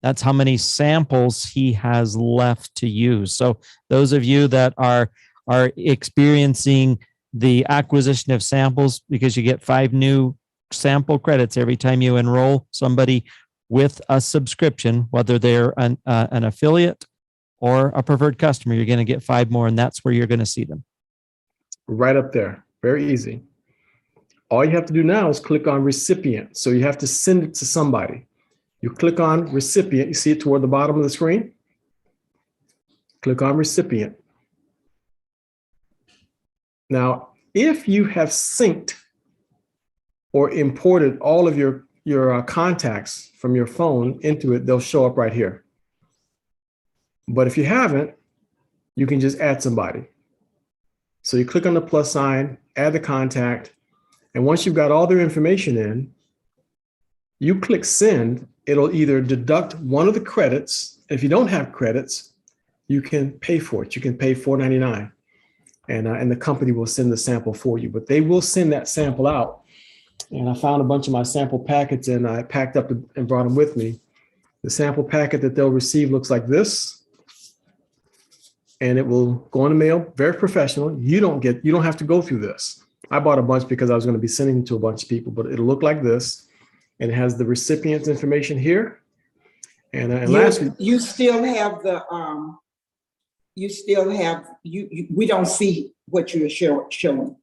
That's how many samples he has left to use. So those of you that are experiencing the acquisition of samples, because you get 5 new sample credits every time you enroll somebody with a subscription, whether they're an affiliate or a preferred customer, you're going to get 5 more, and that's where you're going to see them. Right up there. Very easy. All you have to do now is click on recipient. So you have to send it to somebody. You click on recipient. You see it toward the bottom of the screen? Click on recipient. Now, if you have synced or imported all of your contacts from your phone into it, they'll show up right here. But if you haven't, you can just add somebody. So you click on the plus sign, add the contact, and once you've got all their information in, you click send. It'll either deduct one of the credits. If you don't have credits, you can pay for it. You can pay $4.99. and the company will send the sample for you. But they will send that sample out. And I found a bunch of my sample packets, and I packed up and brought them with me. The sample packet that they'll receive looks like this, and it will go in the mail. Very professional. You don't have to go through this. I bought a bunch because I was going to be sending them to a bunch of people, but it'll look like this, and it has the recipient's information here. And lastly, you still have we don't see what you're showing.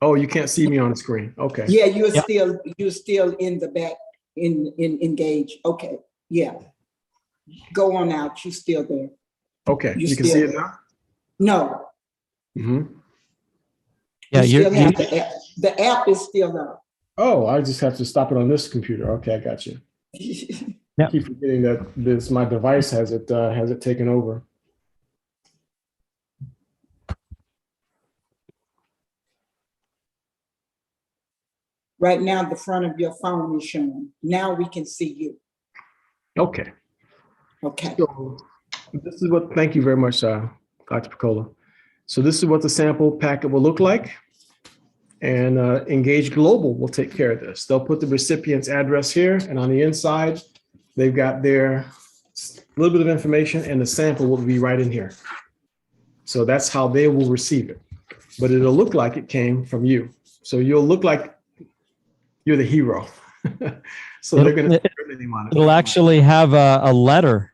Oh, you can't see me on the screen. Okay. Yeah, you're still in the back in engage. Okay. Yeah. Go on out. You're still there. Okay. You can see it now? No. Mm-hmm. Yeah, the app is still up. Oh, I just have to stop it on this computer. Okay, I got you. Yeah. I keep forgetting that my device has it taken over. Right now, the front of your phone is showing. Now we can see you. Okay. Okay. So this is what, thank you very much, Dr. Picola. So this is what the sample packet will look like. And Engage Global will take care of this. They'll put the recipient's address here, and on the inside, they've got their little bit of information, and the sample will be right in here. So that's how they will receive it. But it'll look like it came from you. So you'll look like you're the hero. So they're going to put their name on it. It'll actually have a letter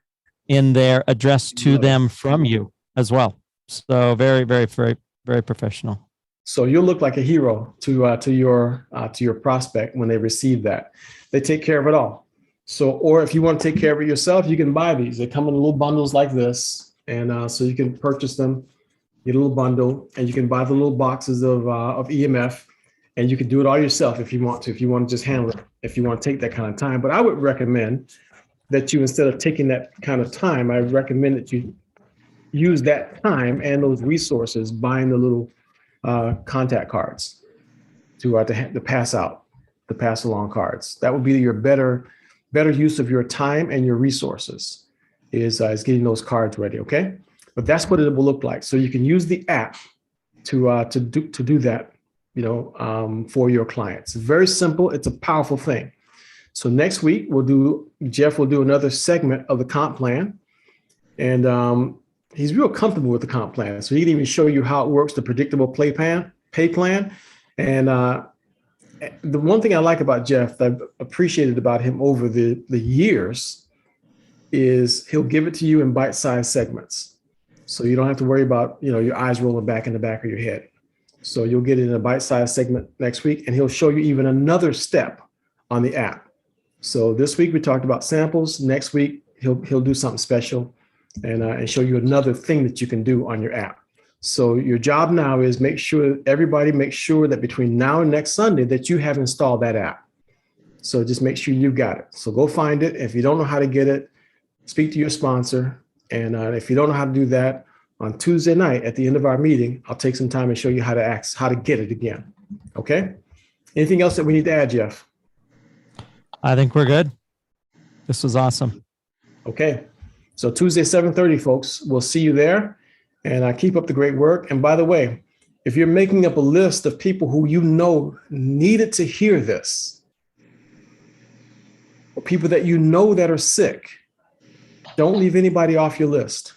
in there addressed to them from you as well. So very, very, very, very professional. So you'll look like a hero to your prospect when they receive that. They take care of it all. So, or if you want to take care of it yourself, you can buy these. They come in little bundles like this, and so you can purchase them, get a little bundle, and you can buy the little boxes of EMF, and you can do it all yourself if you want to. If you want to just handle it, if you want to take that kind of time. But I would recommend that you, instead of taking that kind of time, I recommend that you use that time and those resources buying the little contact cards to pass out, the pass along cards. That would be your better use of your time and your resources is getting those cards ready. Okay, but that's what it will look like. So you can use the app to do that, for your clients. It's very simple. It's a powerful thing. So next week Jeff will do another segment of the comp plan, and he's real comfortable with the comp plan. So he can even show you how it works, the predictable pay plan. And the one thing I like about Jeff, that I've appreciated about him over the years, is he'll give it to you in bite-sized segments. So you don't have to worry about, your eyes rolling back in the back of your head. So you'll get it in a bite-sized segment next week, and he'll show you even another step on the app. So this week we talked about samples. Next week he'll do something special and show you another thing that you can do on your app. So your job now is make sure that between now and next Sunday that you have installed that app. So just make sure you got it. So go find it. If you don't know how to get it, speak to your sponsor. And if you don't know how to do that, on Tuesday night at the end of our meeting, I'll take some time and show you how to get it again. Okay? Anything else that we need to add, Jeff? I think we're good. This was awesome. Okay. So Tuesday, 7:30, folks, we'll see you there. And keep up the great work. And by the way, if you're making up a list of people who needed to hear this, or people that that are sick, don't leave anybody off your list.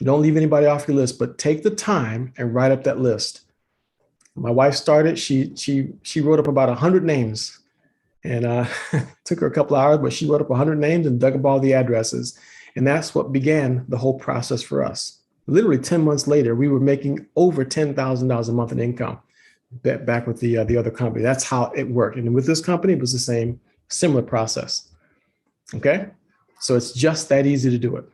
Don't leave anybody off your list, but take the time and write up that list. My wife started, she wrote up about 100 names, and took her a couple hours, but she wrote up 100 names and dug up all the addresses. And that's what began the whole process for us. Literally 10 months later, we were making over $10,000 a month in income back with the other company. That's how it worked. And with this company, it was the similar process. Okay. So it's just that easy to do it.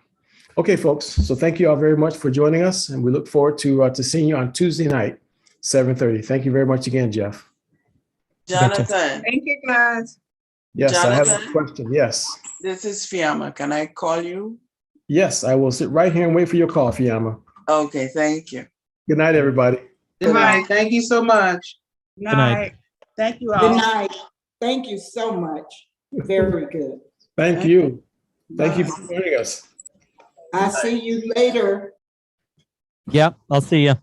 Okay, folks. So thank you all very much for joining us. And we look forward to seeing you on Tuesday night, 7:30. Thank you very much again, Jeff. Jonathan. Thank you, guys. Yes, Jonathan? I have a question. Yes. This is Fiamma. Can I call you? Yes, I will sit right here and wait for your call, Fiamma. Okay, thank you. Good night, everybody. Good night. Thank you so much. Good night. Thank you all. Good night. Thank you so much. Very good. Thank you. Thank you for joining us. I'll see you later. Yep, I'll see you.